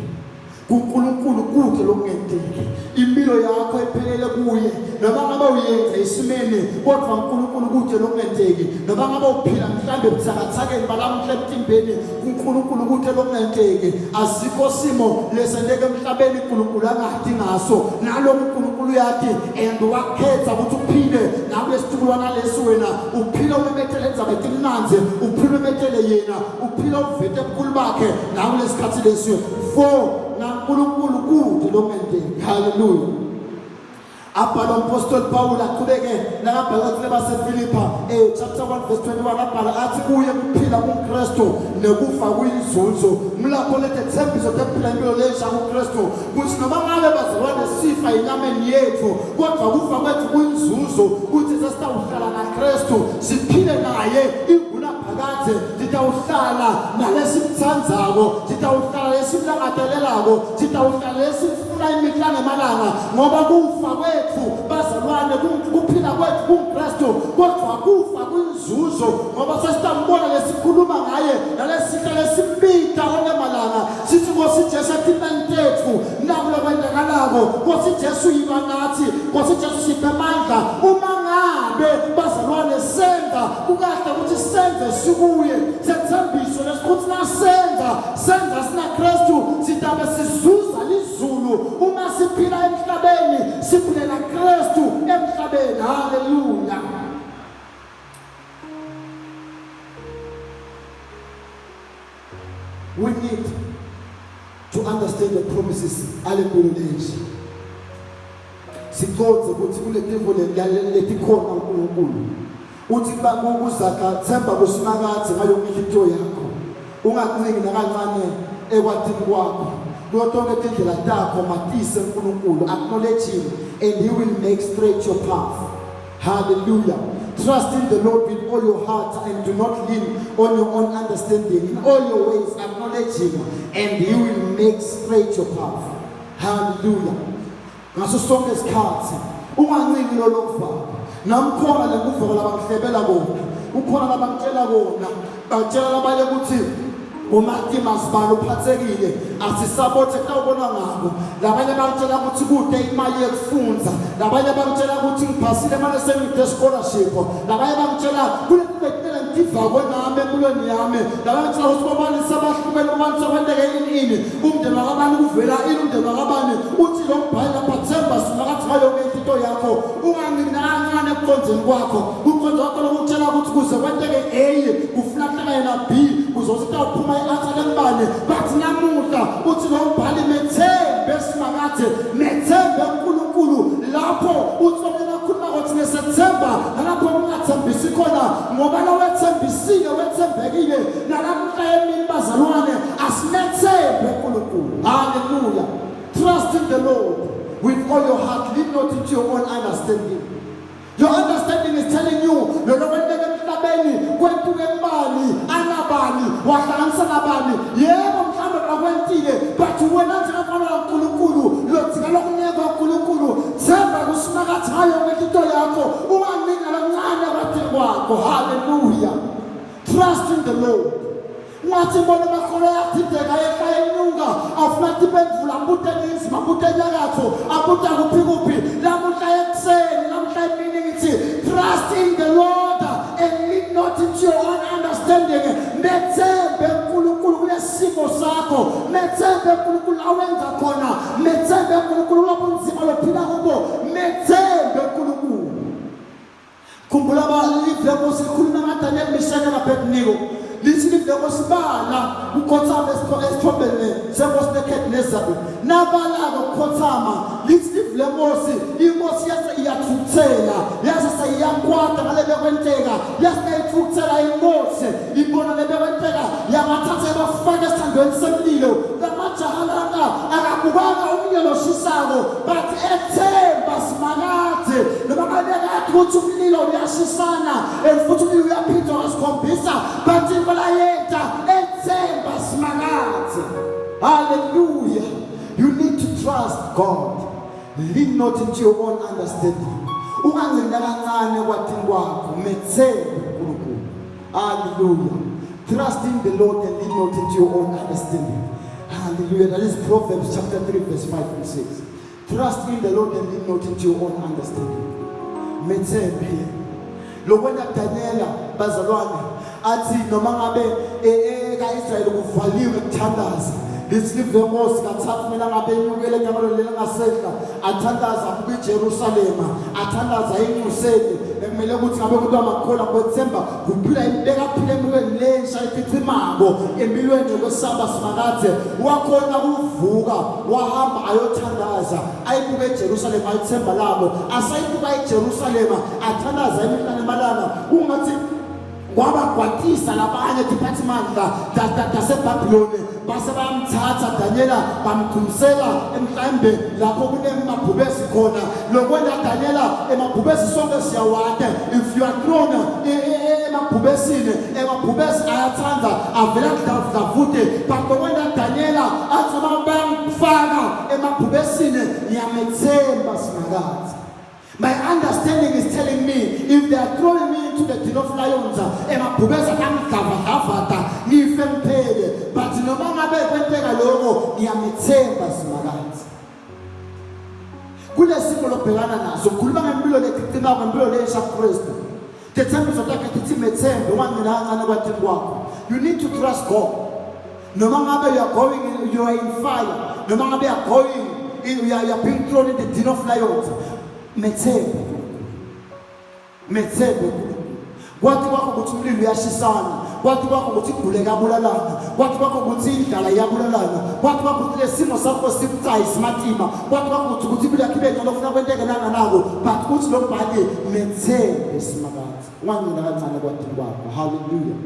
kuNkulunkulu kude lokungenteki. Impilo yakho iphelele kuye. Noma ngabe uyenza isimene, kodwa uNkulunkulu kude lokungenteki. Noma ngabe uphila mhlambe buthakathakeni balamhla emtimbeni, kuNkulunkulu kude lokungenteki. Asikho simo lesendeke emhlabeni uNkulunkulu angathi ngaso. Nalo uNkulunkulu yathi and wakhetha ukuthi uphile nakulesithukulwana lesi wena uphile umemethele endzabeni elinanzi, uphile umemethele yena, uphile uvete ebukhulu bakhe nakulesikhathi lesi for naNkulunkulu kude lokungenteki. Hallelujah. Abhala uMapostle Paul aqhubeke nakabhala kuthi baseFilipha chapter 1 verse 21 abhala athi kuye kuphila kuKristu nekufa kuyinzuzo. Mlapho lethe thembiso tephila impilo lesha kuKristu kuthi noma ngabe bazalwa nesifa inyameni yethu kodwa kufa kwethu kuyinzuzo kuthi sesitawuhlala naKristu siphile naye inguna phakathe sitawuhlala nalesimthandzako sitawuhlala lesimlangadelelako sitawuhlala lesimfuna imihla ngemalanga ngoba kufa kwethu bazalwane kuphila kwethu kuKristu kodwa kufa kuyinzuzo ngoba sesitambona lesikhuluma ngaye nalesihle lesimbita onemalanga sithi Nkosi Jesu athimentethu nakulo kwenzakalako Nkosi Jesu yiba nathi Nkosi Jesu siphe amandla uma ngabe bazalwane senza kukahle ukuthi senze sikuye sethembiso lesikuthi senza sina Kristu sitabe sizuza lizulu uma siphila emhlabeni siphilela Kristu emhlabeni. Hallelujah. We need to understand the promises alempilo lethu. Sikhonze ukuthi kuletivo letikhona uNkulunkulu uthi bakuzakha themba kusinakathi ngayo impilo yakho ungacingi nakancane ekwathini kwakho Tonke indlela takho matise uNkulunkulu, acknowledge him and he will make straight your path. Hallelujah. Trust in the Lord with all your heart and do not lean on your own understanding. In all your ways acknowledge him and he will make straight your path. Hallelujah. Ngaso sonke isikhathi unganciki lolokufa namkhona lekufa labahlebela bona ukhona labamtshela bona batshela labanye ukuthi uMartimas balo uphathekile asisabothe kawubona ngabo labanye bamtshela ukuthi kude imali yekufundza labanye bamtshela ukuthi ngiphasile manje sengide scholarship labanye bamtshela kulekubetela ngidiva kwenami empilweni yami labanye bamtshela ukuthi bobani sabahlukene abantu sokwendeke ini umndeni wakabani kuvela ini umndeni wakabani uthi lo mbhali lapha Themba sinakathi ngayo into yakho unganginakancane ekuqonzeni kwakho uqonzo wakho lokutshela ukuthi kuze kwenteke A ufuna kuhlangana na B uzosita uphuma eAthalembane but namuhla uthi lo mbhali methembe simakathi methembe uNkulunkulu lapho uthobela khuluma ukuthi ngeSeptember nalapho ungathembisi khona ngoba lo wethembisile wethembekile nalamuhla emini bazalwane asimethembe uNkulunkulu. Hallelujah. Trust in the Lord with all your heart, lean not into your own understanding. Your understanding is telling you lo kwenteke emhlabeni kwentuke imali anabani wahlanganisa nabani yebo mhlawumbe bakwentile but wena njengafana kaNkulunkulu lo thina lokunyeka kaNkulunkulu themba kusinakathi ngayo into yakho unganika kancane kwathi kwakho. Hallelujah. Trust in the Lord. Ngathi bona bakholo yathideka ekhayanyunga afuna tipendvula mbuto eninzima mbuto enyakatho abuta kuphi lamuhla ekuseni lamuhla emini ngithi trust in the Lord and lean not into your own understanding. Methembe uNkulunkulu kulesimo sakho, methembe uNkulunkulu awenza khona, methembe uNkulunkulu lapho nzima lophila kubo, methembe uNkulunkulu. Khumbula balivle kusikhuluma ngaDaniel Meshach naBabednego lithi liveko sibala ukhothama esithombeni senkosi neKhebhnezer nabalaka ukhothama lithi livle Nkosi inkosi yase iyathuthela yase sayiyakwata ngale bekwenteka yase ayithuthela inkosi ibona le bekwenteka yabathatha bafaka esandweni semlilo lamajaha lana akabukanga omunye loshisako but ethemba simakade noma kanekathi ukuthi umlilo uyashisana futhi umlilo uyaphindwa ngasikhombisa but imbalayeta ethemba simakade. Hallelujah. You need to trust God. Lean not into your own understanding. Ungancina kancane kwathini kwakho, methembe uNkulunkulu. Hallelujah. Trust in the Lord and lean not into your own understanding. Hallelujah. That is Proverbs chapter 3 verse 5 and 6. Trust in the Lord and lean not into your own understanding. Methembe. Lokwena Daniela bazalwane athi noma ngabe kaIsrayeli kuvaliwe kuthandaza. Lisilive Mose kathathu mina ngabe enyukele ngamalo lela ngasehla athandaza kubi Jerusalem athandaza enyuseni ekumele ukuthi ngabe kuthi amakhola kwethemba kuphila impela kuphila empilweni lensha efichimako empilweni yokwesaba simakade wakhona kuvuka wahamba ayothandaza ayibuke eJerusalem ayithemba labo asayibuka eJerusalem athandaza imihlane malanga ungathi kwabagwatisa labanye department daseBhabhiloni base bamthatha Daniela bamkhumsela emhlambe lapho kunemabhubesi khona lokwenda Daniela emabhubesi sonke siyawade if you are thrown emabhubesini emabhubesi ayathanda avela kudavute but lokwenda Daniela athi bamfaka emabhubesini ngiyamethemba simakade. My understanding is telling me if they are throwing me into the den of lions, emabhubesi akamgavagavata ngife ngiphele but noma ngabe kwenteka lokho ngiyamethemba simakade. Kulesimo lobhekana naso khuluma ngempilo lekhicima ngempilo lesha Kristu. Thembiso takhe thithi methembe wangena kancane kwathini kwakho. You need to trust God. Noma ngabe you are in fire, noma ngabe you are being thrown in the den of lions. Methembe kwathi kwakho ukuthi umlilo uyashisana kwathi kwakho ukuthi igule kabulalana kwathi kwakho ukuthi indlala yabulalana kwathi kwakho ukuthi lesimo sakho sibucayi simatima kwathi kwakho ukuthi impilo yakho ibe ngcono ufuna kwenteke nanganako but kuthi lo mbhali methembe simakade wangena kancane kwathini kwakho. Hallelujah.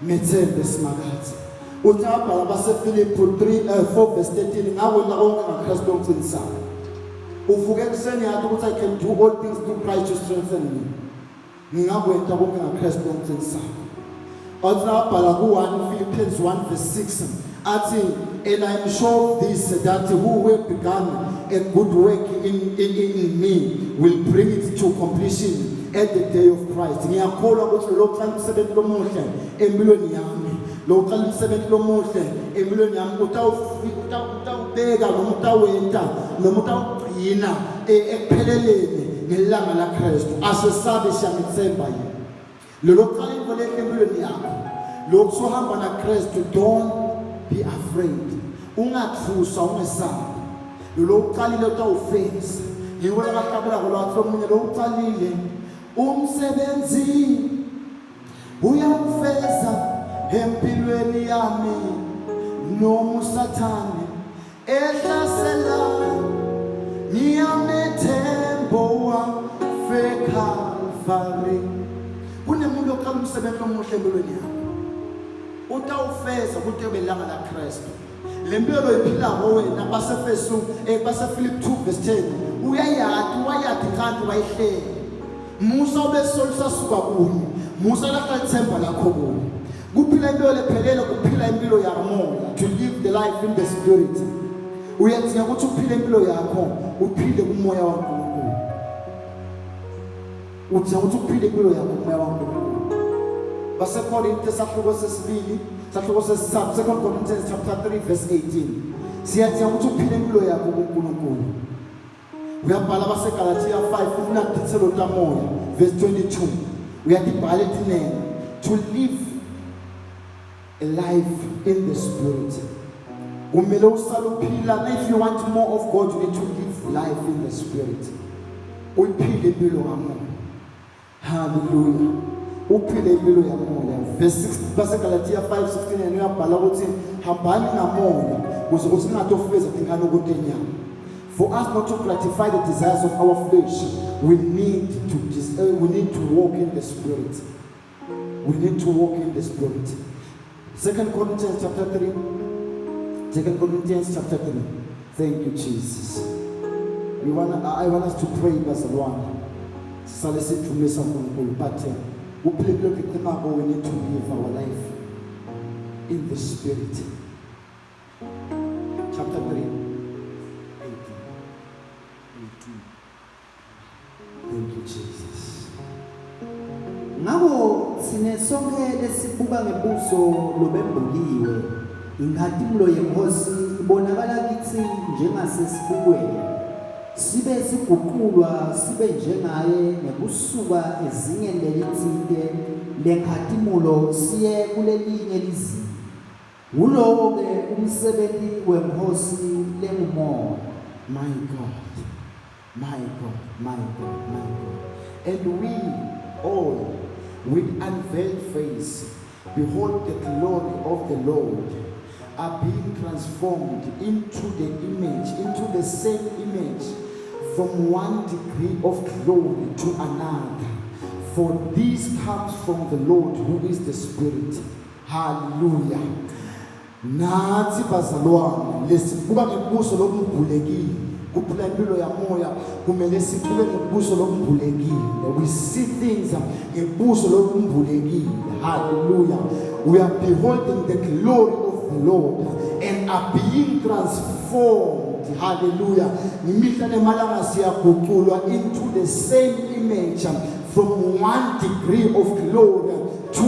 Methembe simakade. Uthi abhala baseFiliphi 4 verse 13 ngakwenza konke ngaKristu ongicinisayo. Uvuke kuseni yathi ukuthi I can do all things through Christ who strengthens me. Ngingakwenza konke ngaKristu ongicinisayo. Athi abhala ku-1 Philippians 1 verse 6 athi and I am sure of this that who will begun a good work in me will bring it to completion at the day of Christ. Ngiyakholwa ukuthi lo qala umsebenzi lomuhle empilweni yami. Lo qala umsebenzi lomuhle empilweni yami utawubeka noma utawenta noma utawugcina ekupheleleni ngelanga laKristu. Asesabe siyamthemba yena. Lo qala into lehle empilweni yakho. Lokho sohamba naKristu, don't be afraid. Ungathusa ungesabi. Lo uqalile utawufeza. Ngibona bakabula kolwathi omunye lo uqalile umsebenzi uyawufeza empilweni yami noma usathane ehlasela ngiyamethembo wafekalvari. Kunemuntu oqala umsebenzi omuhle empilweni yakho utawufeza ukuthi ubelanga laKristu. Le mpilo iphilako wena baseFiliphi 2 verse 10 wayathi kanti wayihlele Musa ubesolisa suka kunye Musa lakha ithemba lakho kunye kuphila impilo lephelele kuphila impilo yamoya to live the life in the spirit. Uyadinga ukuthi uphile impilo yakho uphile kumoya waNkulunkulu. Udinga ukuthi uphile impilo yakho kumoya waNkulunkulu. Basekorinte sahluko sesibili sahluko sesithathu 2 Corinthians chapter 3 verse 18 siyadinga ukuthi uphile impilo yakho kuNkulunkulu. Uyabhala baseGalatia 5 unadithelo tamoya verse 22 uyadibhala ethi to live a life in the spirit. Umele usala uphila. If you want more of God you need to live life in the spirit. Uphile impilo kamoya. Hallelujah. Uphile impilo yamoya. Verse 6 baseGalatia 5:16 uyabhala ukuthi hambani ngamoya ukuze singatofeza ingane ukutenyama. For us not to gratify the desires of our flesh, we need to walk in the spirit. We need to walk in the spirit. 2 Corinthians chapter 3 2 Corinthians chapter 3. Thank you, Jesus. I want us to pray, bazalwane. Sisale sithumisa uNkulunkulu, but uphilile lokho we need to live our life in the spirit. Chapter 3, 18. Thank you, Jesus. Ngako sine sonke lesibuka ngebuso lobembuliwe, inkathimlo yenkosi ibonakala kithi njengasesibukweni. Sibe siguqulwa sibe njengaye ngekusuka ezingeni lelithile lenkhathimulo siye kulelinye lizinga. Ulowo ke umsebenzi wenkosi lengumoya. My God, my God, my God, my God. And we all, with unveiled face, behold the glory of the Lord, are being transformed into the image, into the same image, from one degree of glory to another. For this comes from the Lord, who is the Spirit. Hallelujah. Nathi bazalwane lesibuka ngebuso lokumbulekile kuphila impilo yamoya kumele siphile ngebuso lokumbulekile. We see things ngebuso lokumbulekile. Hallelujah. We are beholding the glory of the Lord and are being transformed. Hallelujah. Imihla nemalanga siyaguqulwa into the same image from one degree of glory to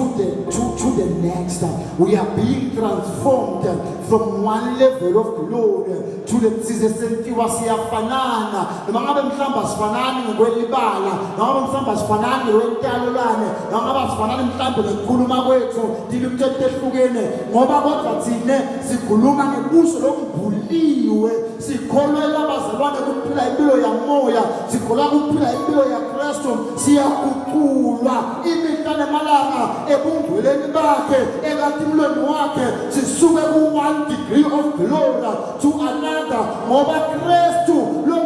the next. We are being transformed from one level of glory to the sentiwa siyafanana. Mangabe mhlamba sifanani ngokwelibala, mangabe mhlamba sifanani ngokwentalolane, mangabe sifanani mhlamba ngokukhuluma kwethu, dilumthe ehlukene ngoba kodwa thine sikhuluma ngebuso lombuliwe, sikholwa abazalwane kuphila impilo yamoya, sikholwa kuphila impilo yaKristu, siyaguqulwa imihla nemalanga ebungcweleni bakhe ekathimlweni wakhe sisuke ku-1 degree of glory to another ngoba Kristu lo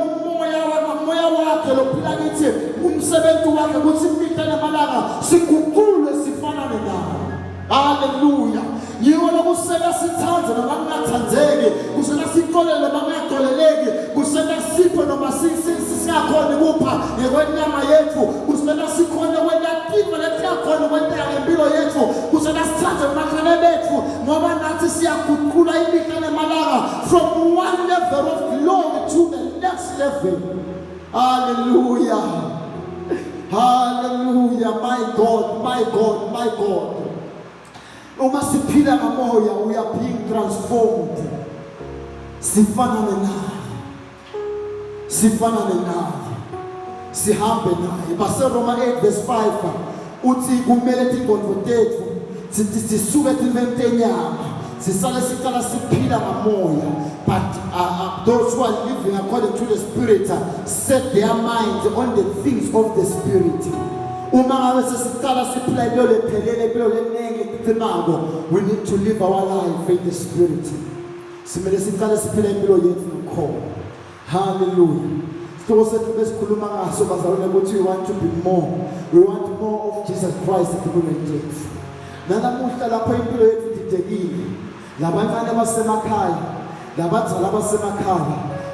moya wakhe lophila kithi umsebenzi wakhe ukuthi imihla nemalanga siguqulwe sifanane naye. Hallelujah. Yiwo lokuseka sithanze noma kungathandzeki, kuseka sikolele noma kungakoleleki, kuseka sipho noma singakhona kupha ngekwenyama yethu, kuseka sikhona kwelatimo lethiyakhona kwenteka ngempilo yethu, kuseka sithanze emakhane bethu ngoba nathi siyaguqula imihla nemalanga from one level of glory to the next level. Hallelujah. Hallelujah. My God, my God, my God. Uma siphila ngamoya, we are being transformed. Sifanane naye. Sifanane naye. Sihambe naye. Base Roma 8 verse 5 uthi kumele tingqondo tethu sisuke timentenyama. Sisale sikala siphila ngamoya. But those who are living according to the Spirit set their minds on the things of the Spirit. We need to live our life in the Spirit. Hallelujah. So we want to be more. We want more of Jesus Christ.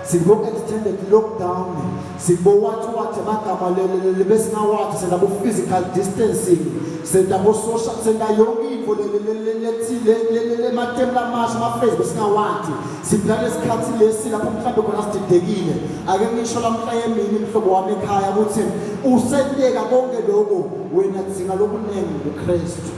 Sibo extended lockdown, sibo watu magama lebesina watu senda bo physical distancing, senda bo social, senda yonke info le matemla masha ma face besina watu siblale isikhathi lesi lapho mhlambe khona sididekile ake ngisho lamhla yemini mhlobo wami ekhaya ukuthi useleka konke lokho wena dzinga lokunengi kuKristu.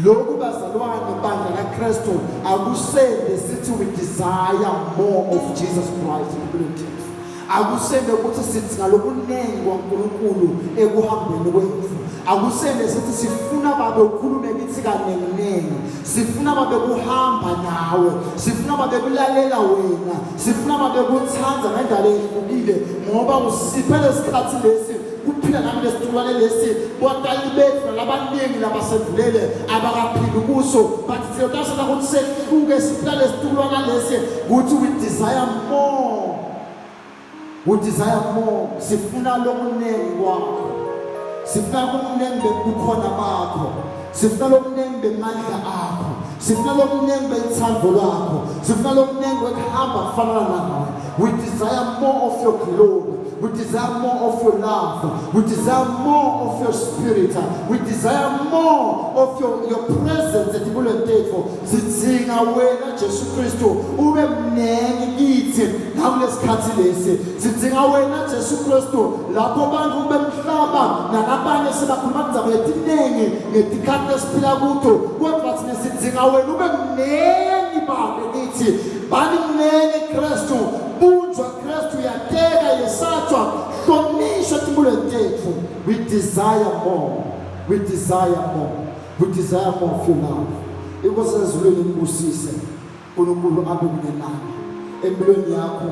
Lokhu bazalwane bandla kaKristu akusende sithi we desire more of Jesus Christ in the church. Akusende ukuthi sithi ngalokunengi kwaNkulunkulu ekuhambeni kwethu. Akusende sithi sifuna babe ukhulume kithi kanenginengi. Sifuna babe kuhamba nawe. Sifuna babe kulalela wena. Sifuna babe kuthanza ngendlela ehlukile ngoba usiphele isikhathi lesi kuphila nami lesitulwane lesi bodali bethu labaningi labasedlulele abakaphila kuso, but siyotashela ukuthi sehluke siphila lesitulwane lesi ukuthi we desire more. We desire more. Sifuna lokunengi kwakho. Sifuna lokunengi bebukhona bakho. Sifuna lokunengi bemandla akho. sifuna lokuningi belithando lwakho, sifuna lokuningi ukuhamba kufana nawe. We desire more of your glory. We desire more of your love. We desire more of your spirit. We desire more of your presence at the table. Sidinga wena Jesu Kristu ube mnengi kithi nakulesikhathi lesi. Sidinga wena Jesu Kristu lapho abantu bemhlaba nalabanye sebakhuluma indaba eziningi ngesikhathi esiphila kuzo. Kodwa thina sidinga wena ube mnengi babe kithi. Bani mnengi Kristu. Bunjwa Kristu yateka yesatshwa hlonishwa timbulweni tethu. We desire more. We desire more. We desire more of your love. Inkosi ezulwini ngibusise uNkulunkulu abe kunye nawe. Empilweni yakho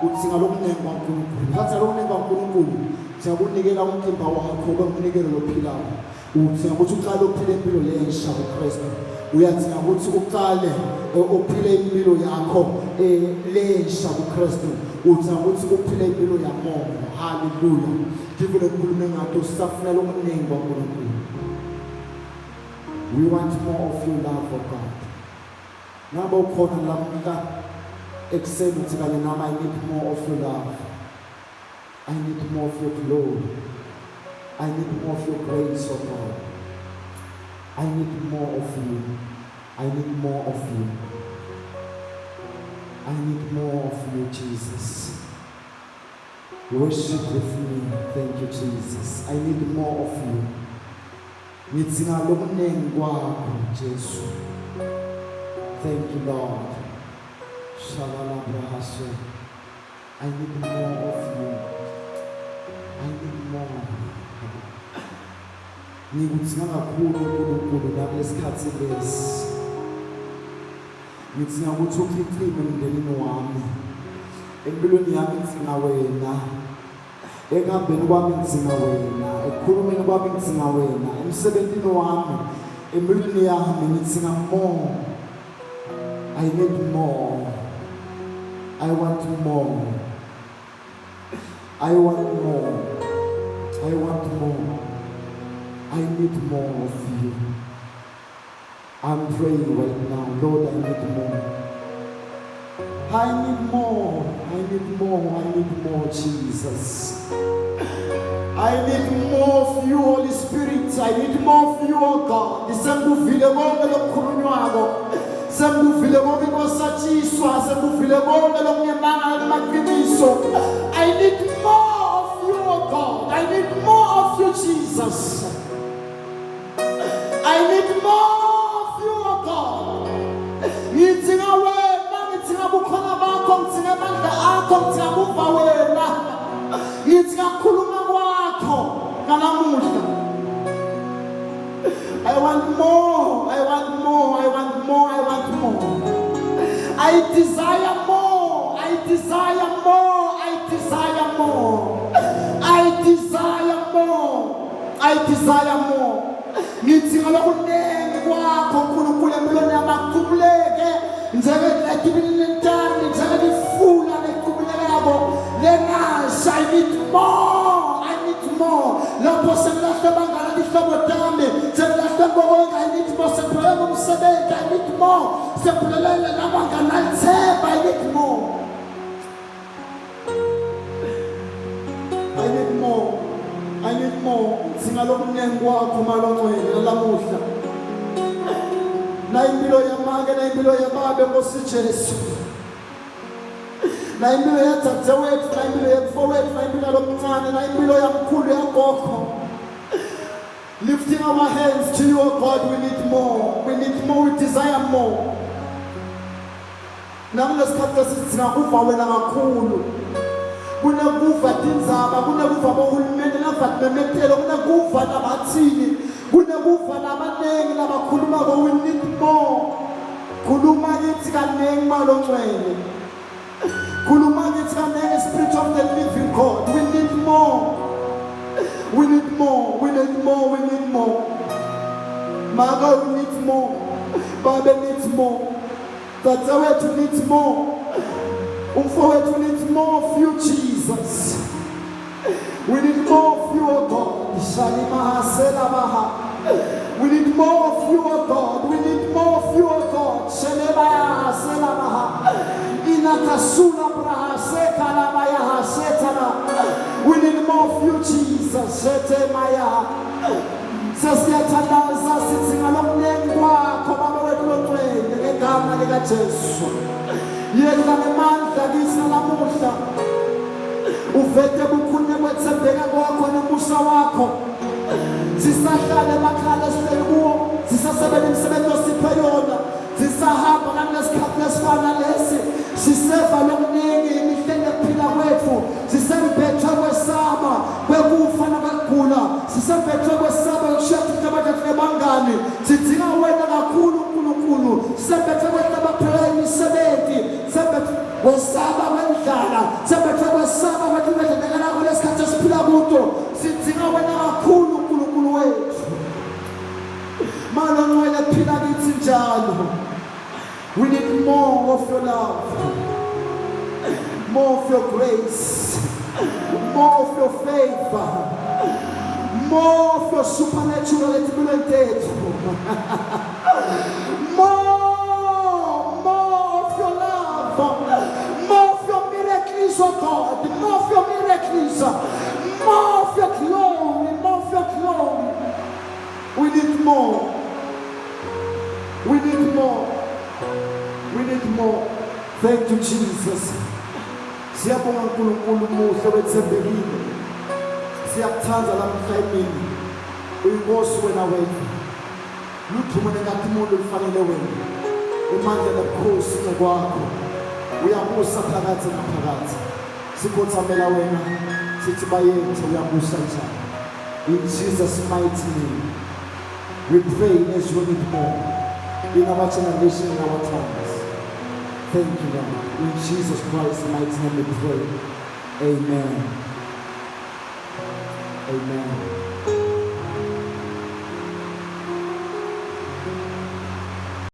udinga lokuningi kwaNkulunkulu. Ngathi lokuningi kwaNkulunkulu siyakunikela umtimba wakho ube umnikelo lophilayo. Udinga ukuthi uqale uphile impilo lensha kuKristu. Uyadinga ukuthi uqale uphile impilo yakho lensha kuKristu. Udinga ukuthi uphile impilo yamoya. Hallelujah. Ngivule ukukhuluma ngathi usafunela okuningi kwaNkulunkulu. We want more of your love, oh God. Ngabe ukhona lamuhla ekuseni uthi kanye nami, I need more of your love. I need more of your glory. I need more of your grace, oh God. I need more of you. I need more of you. I need more of you, Jesus. Worship with me. Thank you, Jesus. I need more of you. Ngidinga lokuningi kwakho, Jesu. Thank you, Lord. Shalala brahashe. I need more of you. I need more. Ngikudinga kakhulu uNkulunkulu nakulesikhathi lesi. Ngidinga ukuthi ukhicime emndenini wami. Empilweni yami ngidinga wena. Ekuhambeni kwami ngidinga wena. Ekukhulumeni kwami ngidinga wena. Emsebenzini wami, empilweni yami ngidinga more. I need more. I want more. I want more. I want more. I need more of you. I'm praying right now, Lord, I need more. I need more. I need more. I need more, Jesus. I need more of you, Holy Spirit. I need more of you, oh God. Isenguvile konke lokukhulunywako. Senguvile konke kosatshiswa. Senguvile konke lokunyemanga lemaqiniso. I need more of you, oh God. I need more of you, Jesus. I need more of you, oh God. Ngidinga wena, ngidinga bukhona bakho, ngidinga amandla akho, ngidinga ukuva wena. Ngidinga ukukhuluma kwakho ngalamuhla. I want more, I want more, I want more, I want more. I desire more, I desire more, I desire more. I desire more, I desire more. Ngidinga lokuningi kwakho uNkulunkulu empilweni yami akukhuleke njengekibinintani njengefula leqhubulekako lengasha. I need more, I need more. Lapho sengilahle bangala lihlobo dami sengilahle bonke. I need more. Sengiphelele umsebenzi, I need more. Sengiphelele nabangana lithemba, I need more. I need more. I need more. Ngidinga lokuningi kwakho malongcwele lamuhla. Na impilo yamake, na impilo yababe Nkosi Jesu. Na impilo yadzadzewethu, na impilo yamfowethu, na impilo yalomncane, na impilo yamkhulu yagogo. Lifting our hands to you, oh God, we need more. We need more, we desire more. Nakulesikhathi esidinga ukuva wena kakhulu. Kunakuva tindzaba, kunakuva bohulumende lavatmemetelo, kunakuva nabathini, kunakuva nabanengi labakhulumako. We need more. Khuluma kithi kanengi malongcwele. Khuluma kithi kanengi, Spirit of the living God. We need more. We need more. We need more. We need more. Mama, we need more. Baba needs more. Tata needs more. Umfowethu needs more of you, Jesus. We need more of you, oh God. Shalima hasela baha. We need more of you, O God. We need more of you, O God. Shelebaya selamaha. Inakasuna braha sekalabaya hasetana. We need more of you, Jesus. Shetemaya. Sasiyathandaza sithi ngalomnengi kwakho baba wethu lotwele ngegama likaJesu. Yena ngemandla kithi namuhla. Uvete bukhulume kwethembeka kwakho nomusa wakho. Sisahlala emakhaya sihleli kuwo, sisasebenza imisebenzi osiphe yona, sisahamba nangesikhathi lesifana lesi, siseva lokuningi imihlenge yokuphila kwethu, sisembethwe kwesaba kwekufa nokwegula, sisembethwe kwesaba yokushiya abantu nebangani, sidinga wena kakhulu uNkulunkulu, sisembethwe kwesaba phela imisebenzi, sisembethwe kwesaba kwendlala, sisembethwe kwesaba kwendlala lakho lesikhathi esiphila kuto, sidinga wena kakhulu uNkulunkulu wethu. Malongwele phila kithi njalo. We need more of your love, more of your grace, more of your favor, more of your supernatural ability. More of your love, more of your miracles, oh God, more of your miracles, more of your glory, more of your glory. We need more. We need more. We need more. Thank you, Jesus. Siyabonga uNkulunkulu muhle wethembekile. Siyakuthanda namhla emini. Uyinkosi wena wethu. Luthumene ngathi umuntu ufanele wena. Imandla lekhosi kwakho. Uyabusa phakathi naphakathi. Sikhothamela wena. Sithi bayethu uyabusa njalo. In Jesus' mighty name. We pray as we need more. In our generation, in our times. Thank you, Lord. In Jesus Christ's mighty name we pray. Amen. Amen.